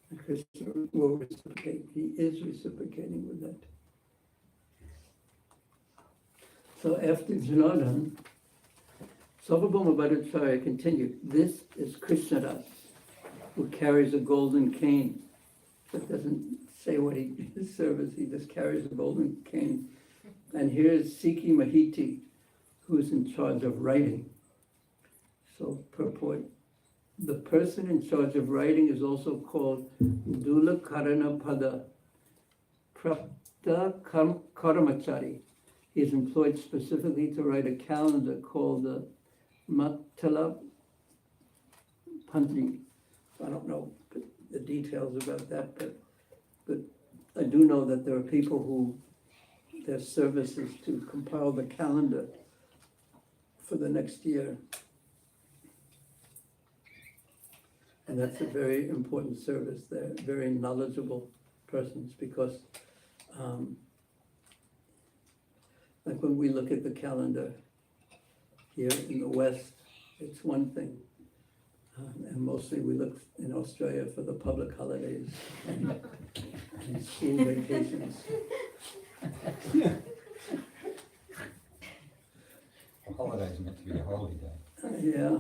[SPEAKER 2] And Krishna will reciprocate. He is reciprocating with that. So after Janardhan, Sarvabhauma Bhattacharya continued, this is Krishnadas, who carries a golden cane. That doesn't say what his service, he just carries a golden cane. And here's Sikhi Mahiti, who's in charge of writing. So purport, the person in charge of writing is also called Dula Karana Pada Prapta Karamachari. He is employed specifically to write a calendar called the Matala Panji. I don't know the details about that, but I do know that there are people who their service is to compile the calendar for the next year. And that's a very important service. They're very knowledgeable persons because like when we look at the calendar here in the West, it's one thing. And mostly we look in Australia for the public holidays and school vacations.
[SPEAKER 8] A holiday is meant to be a holy day.
[SPEAKER 2] Yeah.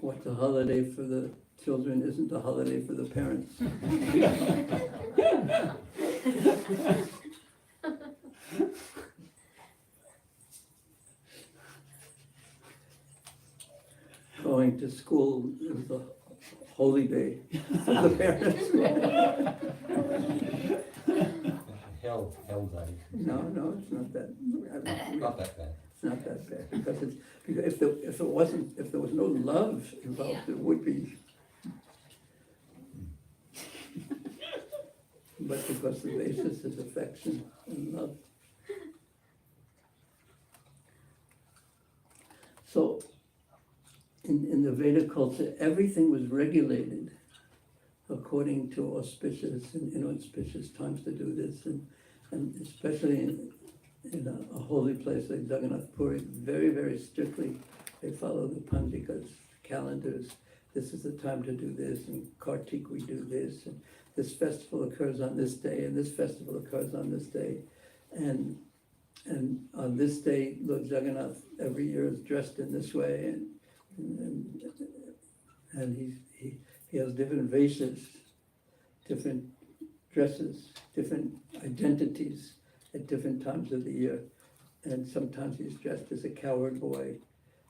[SPEAKER 2] What's a holiday for the children isn't a holiday for the parents. Going to school is a holy day for the parents.
[SPEAKER 8] Hell day.
[SPEAKER 2] No, it's not that.
[SPEAKER 8] Not that bad.
[SPEAKER 2] It's not that bad because if there was no love involved, it would be. But because the basis is affection and love. So in the Veda culture, everything was regulated according to auspicious and inauspicious times to do this, and especially in a holy place like Jagannath Puri, very, very strictly they follow the Panjikas, calendars. This is the time to do this, and Kartik we do this, and this festival occurs on this day, and this festival occurs on this day, and on this day, Lord Jagannath every year is dressed in this way, and he has different vases, different dresses, different identities at different times of the year. And sometimes he's dressed as a cowherd boy,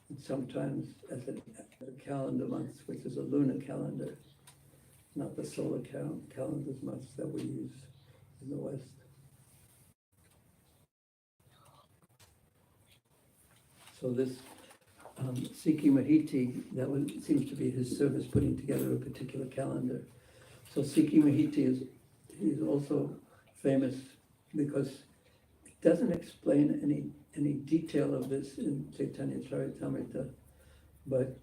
[SPEAKER 2] and sometimes as a calendar month, which is a lunar calendar, not the solar calendars months that we use in the West. So this Sikhi Mahiti, seems to be his service putting together a particular calendar. So Sikhi Mahiti he's also famous because it doesn't explain any detail of this in Caitanya Caritamrta, but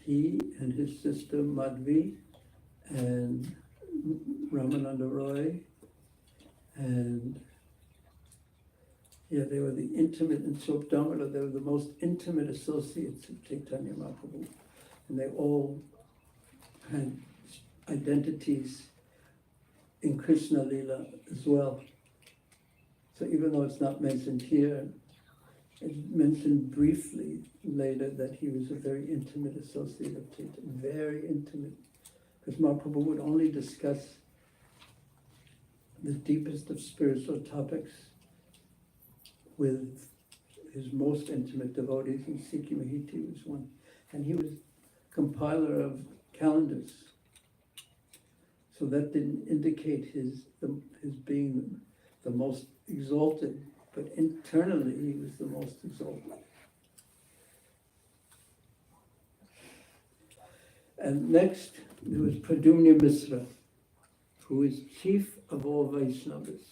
[SPEAKER 2] he and his sister Madhvi and Ramananda Roy and Yeah, they were the intimate, in Chopdamala, they were the most intimate associates of Caitanya Mahaprabhu. And they all had identities in Krishna Lila as well. So even though it's not mentioned here, it's mentioned briefly later that he was a very intimate associate of Chaitanya, very intimate. Because Mahaprabhu would only discuss the deepest of spiritual topics with his most intimate devotees, and Sikhi Mahiti was one. And he was compiler of calendars. So that didn't indicate his being the most exalted, but internally he was the most exalted. And next, there was Pradumna Misra, who is chief of all Vaishnavas.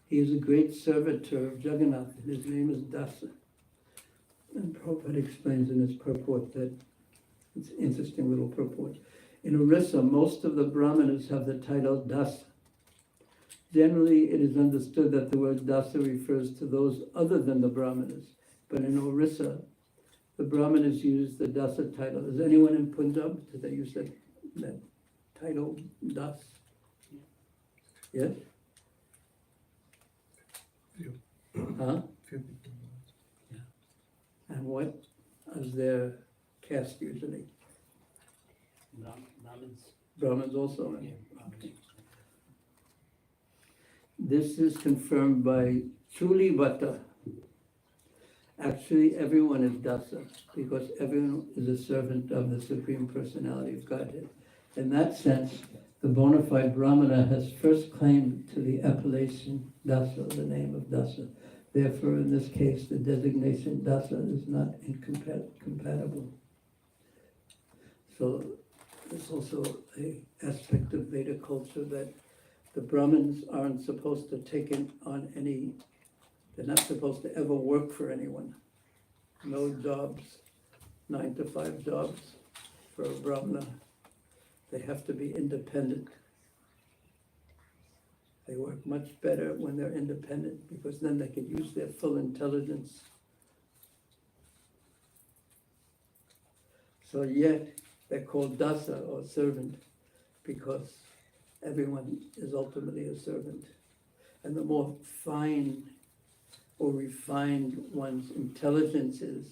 [SPEAKER 2] He is a great servitor of Jagannath, and his name is Dasa. And Prabhupada explains in his purport that, it's an interesting little purport. In Orissa, most of the Brahmanas have the title Dasa. Generally, it is understood that the word Dasa refers to those other than the Brahmanas. But in Orissa, the Brahmanas use the Dasa title. Is anyone in Punjab, do they use that title, Das? Yes?
[SPEAKER 4] Few.
[SPEAKER 2] Huh?
[SPEAKER 4] Few people.
[SPEAKER 2] And what is their caste usually?
[SPEAKER 7] Brahmins.
[SPEAKER 2] Brahmins also?
[SPEAKER 7] Yeah, Brahmins.
[SPEAKER 2] This is confirmed by Chuli Bhatta. Actually, everyone is Dasa, because everyone is a servant of the Supreme Personality of Godhead. In that sense, the bona fide Brahmana has first claim to the appellation Dasa, the name of Dasa. Therefore, in this case, the designation Dasa is not incompatible. So, there's also an aspect of Veda culture that the Brahmins aren't supposed to take on any, they're not supposed to ever work for anyone. No jobs, 9-to-5 jobs for a Brahmana. They have to be independent. They work much better when they're independent, because then they can use their full intelligence. So yet, they're called Dasa, or servant, because everyone is ultimately a servant. And the more fine or refined one's intelligence is,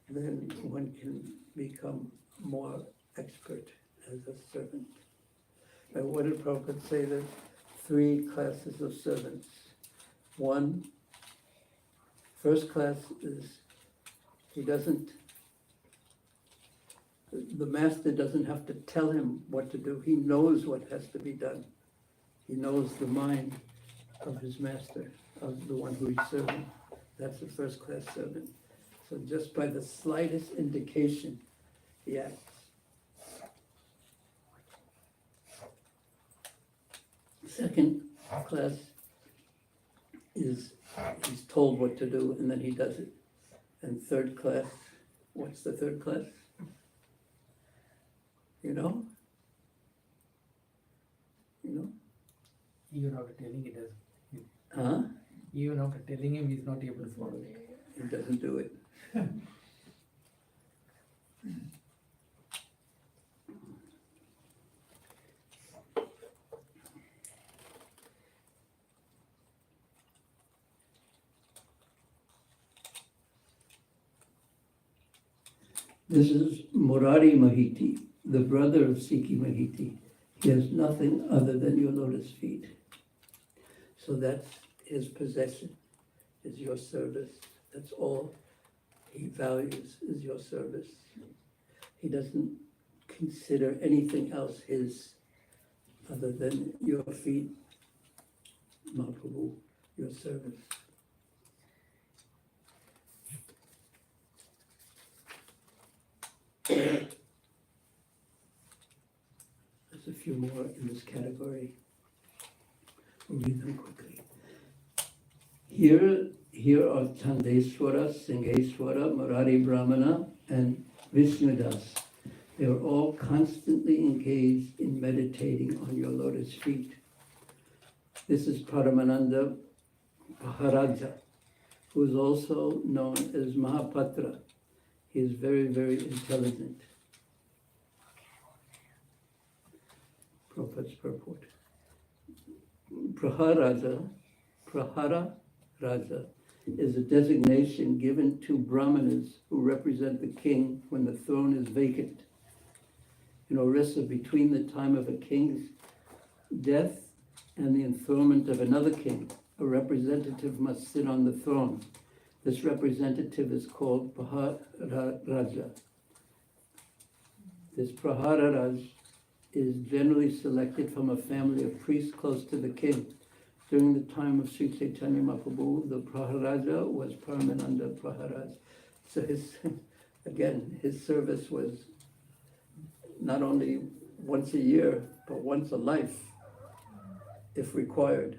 [SPEAKER 2] then one can become more expert as a servant. And what did Prabhupada say? There's 3 classes of servants. One, first class is, the master doesn't have to tell him what to do. He knows what has to be done. He knows the mind of his master, of the one who he's serving. That's the first class servant. So just by the slightest indication, he acts. Second class is he's told what to do and then he does it. And third class, what's the third class? You know? You know?
[SPEAKER 3] Even after telling it,
[SPEAKER 2] Huh?
[SPEAKER 3] even after telling him, he's not able to follow it.
[SPEAKER 2] He doesn't do it. This is Murari Mahiti, the brother of Sikhi Mahiti. He has nothing other than your lotus feet. So that's his possession, is your service. That's all he values, is your service. He doesn't consider anything else his other than your feet, Mahaprabhu, your service. There's a few more in this category. We'll read them quickly. Here are Chandeswara, Singeswara, Murari Brahmana, and Vishnudas. They are all constantly engaged in meditating on your lotus feet. This is Paramananda Maharaja, who is also known as Mahapatra. He is very, very intelligent. Prabhupada's purport. Praharaja is a designation given to Brahmanas who represent the king when the throne is vacant. In Orissa, between the time of a king's death and the enthronement of another king, a representative must sit on the throne. This representative is called Praharaja. This Prahararaj is generally selected from a family of priests close to the king. During the time of Sri Caitanya Mahaprabhu, the Praharaja was Paramananda Praharaj. So his service was not only once a year, but once a life, if required.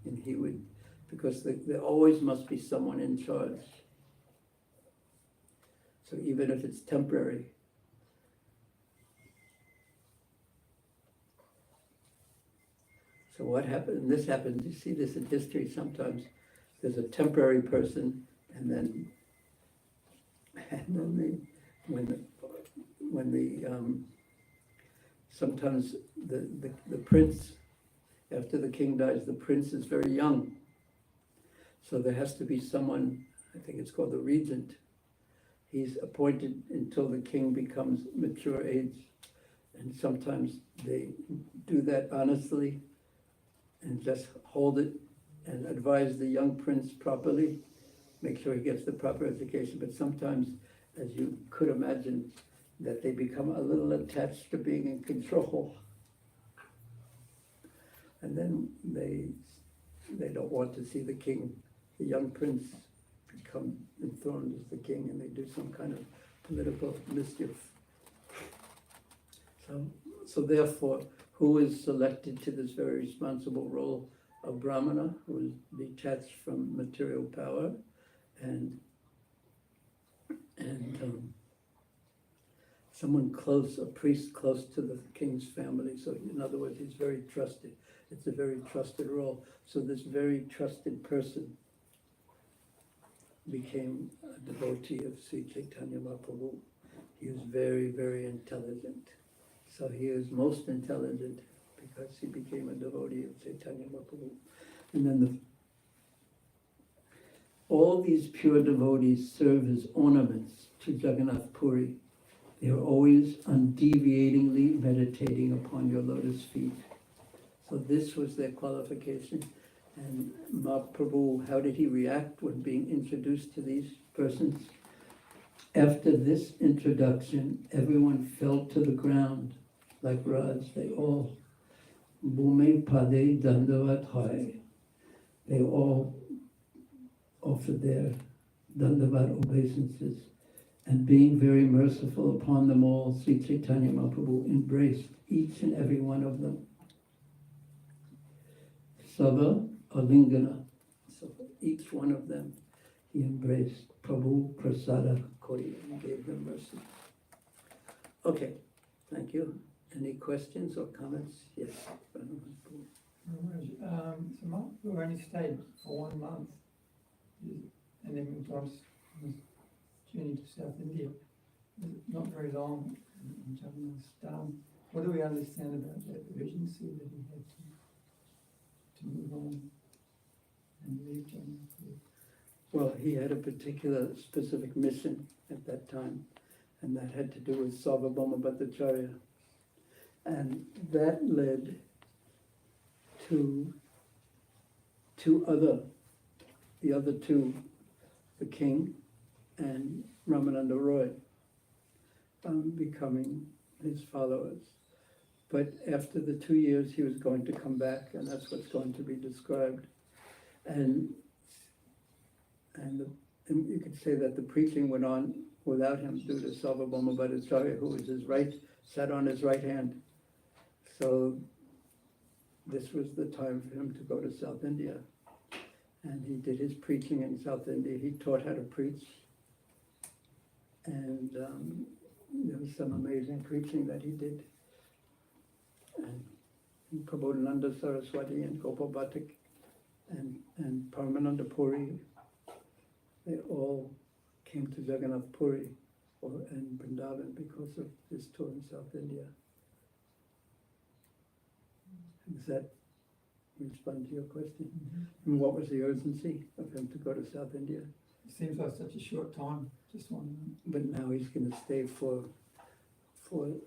[SPEAKER 2] And he would, because there always must be someone in charge. So even if it's temporary. So what happened, and this happens, you see this in history sometimes, there's a temporary person, and then sometimes the prince, after the king dies, the prince is very young. So there has to be someone, I think it's called the regent. He's appointed until the king becomes mature age. And sometimes they do that honestly and just hold it and advise the young prince properly, make sure he gets the proper education. But sometimes, as you could imagine, that they become a little attached to being in control. And then they don't want to see the king, the young prince, become enthroned as the king, and they do some kind of political mischief. So therefore, who is selected to this very responsible role of Brahmana, who is detached from material power, and someone close, a priest close to the king's family. So in other words, he's very trusted. It's a very trusted role. So this very trusted person became a devotee of Sri Caitanya Mahaprabhu. He was very, very intelligent. So he is most intelligent because he became a devotee of Caitanya Mahaprabhu. And then all these pure devotees serve as ornaments to Jagannath Puri. They are always undeviatingly meditating upon your lotus feet. So this was their qualification. And Mahaprabhu, how did he react when being introduced to these persons? After this introduction, everyone fell to the ground like Raj. They all, Bhume Pade Dandavat Hai. They all offered their Dandavat obeisances. And being very merciful upon them all, Sri Caitanya Mahaprabhu embraced each and every one of them. Sava Alingana. So each one of them, he embraced Prabhu Prasada Kori and gave them mercy. Okay, thank you. Any questions or comments? Yes.
[SPEAKER 1] So Mahaprabhu only stayed for 1 month, and then went on his journey to South India. Not very long in Jagannath's town. What do we understand about that urgency that he had to move on and leave Jagannath?
[SPEAKER 2] Well, he had a particular specific mission at that time, and that had to do with Sarvabhauma Bhattacharya. And that led to the other two, the king and Ramananda Roy, becoming his followers. But after the 2 years, he was going to come back, and that's what's going to be described. And you could say that the preaching went on without him due to Sarvabhauma Bhattacharya, who was sat on his right hand. So this was the time for him to go to South India. And he did his preaching in South India. He taught how to preach. And there was some amazing preaching that he did. And Prabodhananda Saraswati and Gopal Bhattak and and Paramananda Puri, they all came to Jagannath Puri and Vrindavan because of this tour in South India. Does that respond to your question? And what was the urgency of him to go to South India?
[SPEAKER 1] It seems like such a short time, just 1 month.
[SPEAKER 2] But now he's going to stay for 2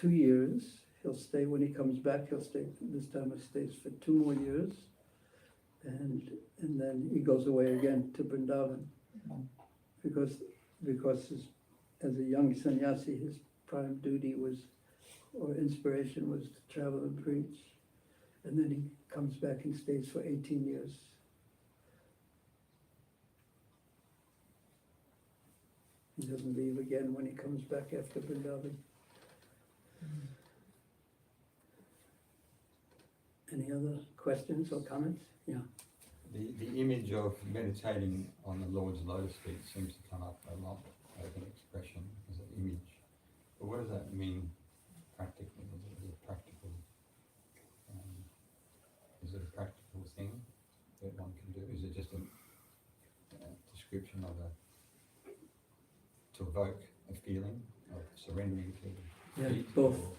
[SPEAKER 2] years. He'll stay when he comes back. He'll stay this time. He stays for 2 more years, and then he goes away again to Vrindavan, because as a young sannyasi, his prime duty was, or inspiration was, to travel and preach, and then he comes back and stays for 18 years. He doesn't leave again when he comes back after Vrindavan. Any other questions or comments? Yeah.
[SPEAKER 8] The image of meditating on the Lord's lotus feet seems to come up a lot as an expression, as an image. But what does that mean practically? Is it a practical? Is it a practical thing that one can do? Is it just a description of to evoke a feeling of surrendering to
[SPEAKER 2] Yeah,
[SPEAKER 8] feet?
[SPEAKER 2] both.
[SPEAKER 8] Or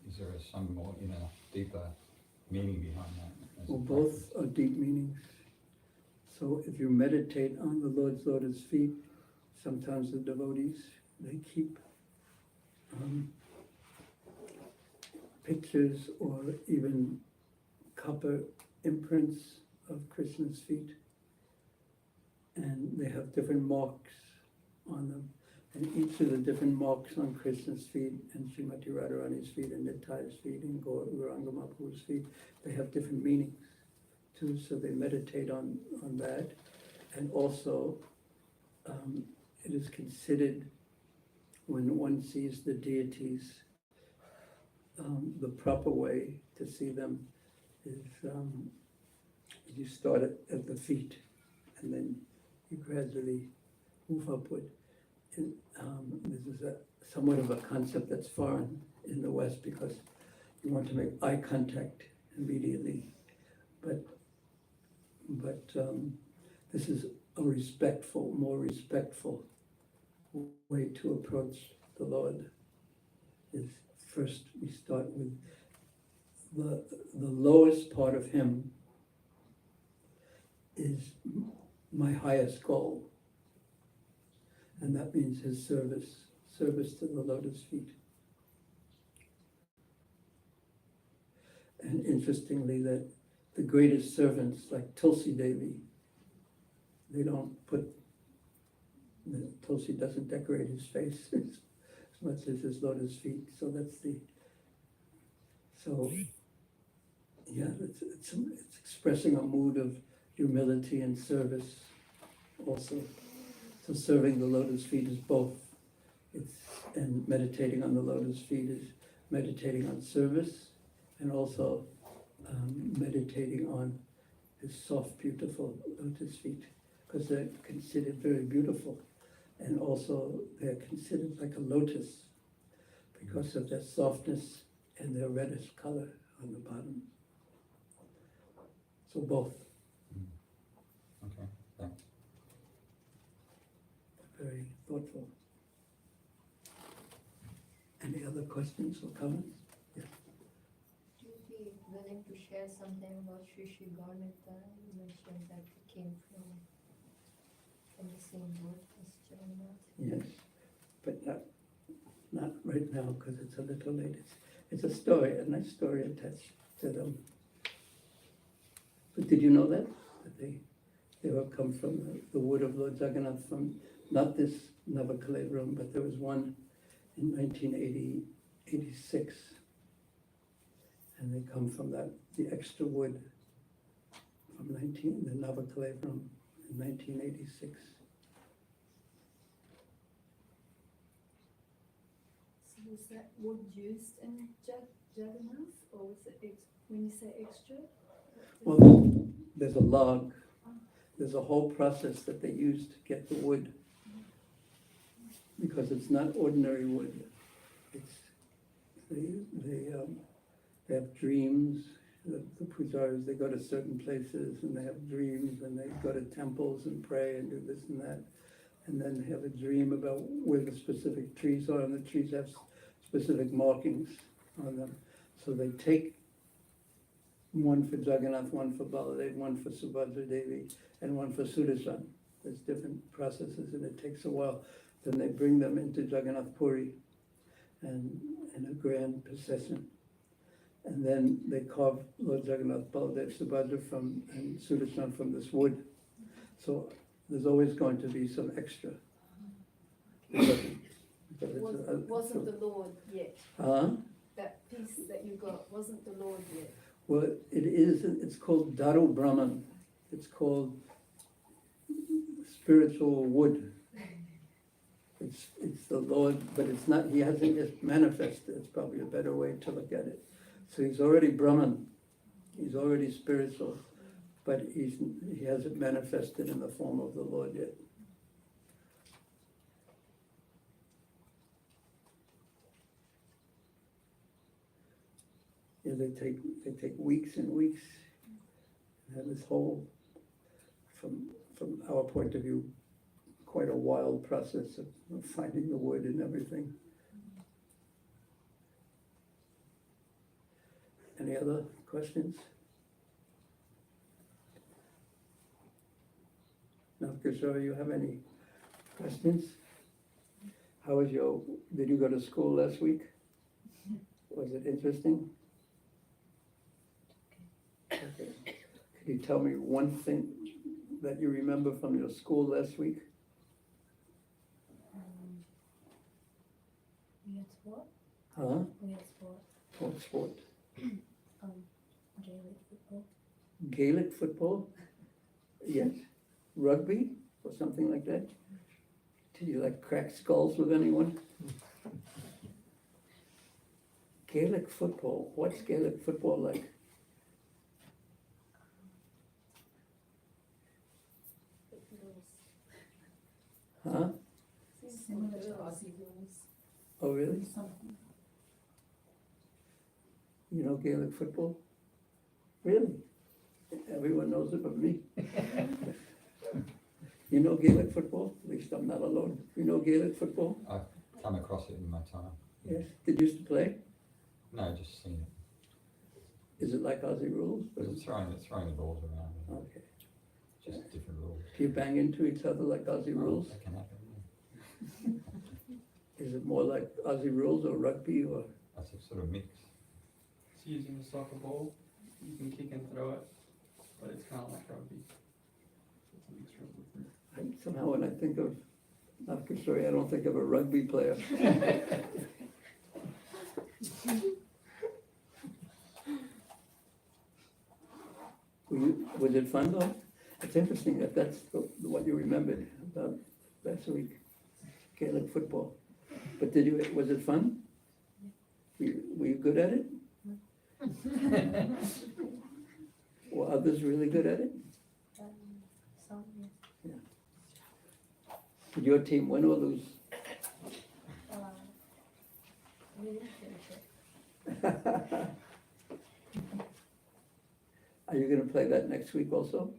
[SPEAKER 8] is there some more inner, deeper meaning behind that?
[SPEAKER 2] Well, both are deep meanings. So if you meditate on the Lord's lotus feet, sometimes the devotees, they keep pictures or even copper imprints of Krishna's feet. And they have different marks on them. And each of the different marks on Krishna's feet and Srimati Radharani's feet and Nitya's feet and Gauranga Mahaprabhu's feet, they have different meanings too. So they meditate on that. And also, it is considered, when one sees the deities, the proper way to see them is you start at the feet and then you gradually move upward. And, this is somewhat of a concept that's foreign in the West, because you want to make eye contact immediately. But this is a more respectful way to approach the Lord. Is first we start with the lowest part of Him is my highest goal. And that means His service to the lotus feet. And interestingly, that the greatest servants, like Tulsi Devi, they don't Tulsi doesn't decorate his face as much as his lotus feet. So it's expressing a mood of humility and service also. So serving the lotus feet is both. And meditating on the lotus feet is meditating on service, and also meditating on his soft, beautiful lotus feet, because they're considered very beautiful. And also they're considered like a lotus because of their softness and their reddish color on the bottom. So both.
[SPEAKER 8] Okay, thanks.
[SPEAKER 2] Very thoughtful. Any other questions or comments?
[SPEAKER 9] Would you be willing to share something about Sri Caitanya? You mentioned that it came from the same word as Jagannath.
[SPEAKER 2] Yes, but not right now, because it's a little late. It's a story, a nice story attached to them. But did you know that they all come from the wood of Lord Jagannath, from not this Navakalevram, but there was one in 1986, and they come from the extra wood from the Navakalevram in 1986.
[SPEAKER 6] So was that wood used in Jagannath, or was it when you say extra?
[SPEAKER 2] Well, there's a log. There's a whole process that they use to get the wood, because it's not ordinary wood. They have dreams the pujaris, they go to certain places and they have dreams and they go to temples and pray and do this and that. And then they have a dream about where the specific trees are, and the trees have specific markings on them. So they take one for Jagannath, one for Baladev, one for Subhadra Devi, and one for Sudarshan. There's different processes and it takes a while. Then they bring them into Jagannath Puri and in a grand procession. And then they carve Lord Jagannath, Baladev, Subhadra and Sudarshan from this wood. So there's always going to be some extra.
[SPEAKER 6] Wasn't the Lord yet?
[SPEAKER 2] Huh?
[SPEAKER 6] That piece that you got, wasn't the Lord yet?
[SPEAKER 2] Well, it is, it's called Daru Brahman. It's called spiritual wood. It's the Lord, but it's not, he hasn't yet manifested. It's probably a better way to look at it. So he's already Brahman. He's already spiritual, but he hasn't manifested in the form of the Lord yet. Yeah, they take weeks and weeks, and this whole, from our point of view, quite a wild process of finding the wood and everything. Any other questions? Now, Kishore, you have any questions? How was did you go to school last week? Was it interesting? Okay. Could you tell me one thing that you remember from your school last week?
[SPEAKER 10] We had sport.
[SPEAKER 2] Huh?
[SPEAKER 10] We had sport.
[SPEAKER 2] What sport?
[SPEAKER 10] Gaelic football.
[SPEAKER 2] Gaelic football? Yes. Rugby or something like that? Did you like crack skulls with anyone? Gaelic football. What's Gaelic football like? Huh?
[SPEAKER 10] Similar to Aussie rules.
[SPEAKER 2] Oh, really?
[SPEAKER 10] Something.
[SPEAKER 2] You know Gaelic football? Really? Everyone knows it but me. You know Gaelic football? At least I'm not alone. You know Gaelic football?
[SPEAKER 8] I've come across it in my time.
[SPEAKER 2] Yes. Did you used to play?
[SPEAKER 8] No, just seen it.
[SPEAKER 2] Is it like Aussie rules?
[SPEAKER 8] But it's throwing the balls around.
[SPEAKER 2] Okay.
[SPEAKER 8] Just different rules.
[SPEAKER 2] Do you bang into each other like Aussie rules?
[SPEAKER 8] That can happen, yeah.
[SPEAKER 2] Is it more like Aussie rules or rugby or?
[SPEAKER 8] That's a sort of mix.
[SPEAKER 5] It's using a soccer ball, you can kick and throw it, but it's kind of like rugby. It's a mixture of the two.
[SPEAKER 2] Somehow when I think of Nakashori, I don't think of a rugby player. Was it fun though? It's interesting that that's what you remembered about last week, Gaelic football. But was it fun? Were you good at it? Were others really good at it?
[SPEAKER 10] Some, yes.
[SPEAKER 2] Did your team win or lose?
[SPEAKER 10] We didn't finish it.
[SPEAKER 2] Are you gonna play that next week also?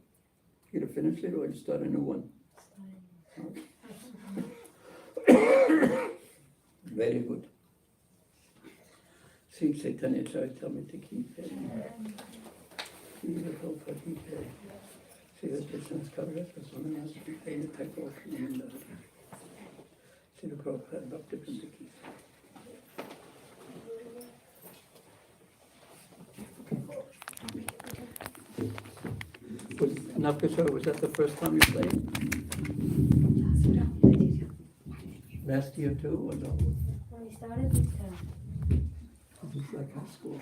[SPEAKER 2] You gonna finish it or you start a new one? Very good. See, Caitanya Caritamrta to keep it. See the hope of keep it. See the distance covered up as one has to be paid a type of and see the Prabhupada Bhakti from the keys. Navkishore, was that the first time you played? Last year too, or no?
[SPEAKER 10] When we started this term.
[SPEAKER 2] It's like high school.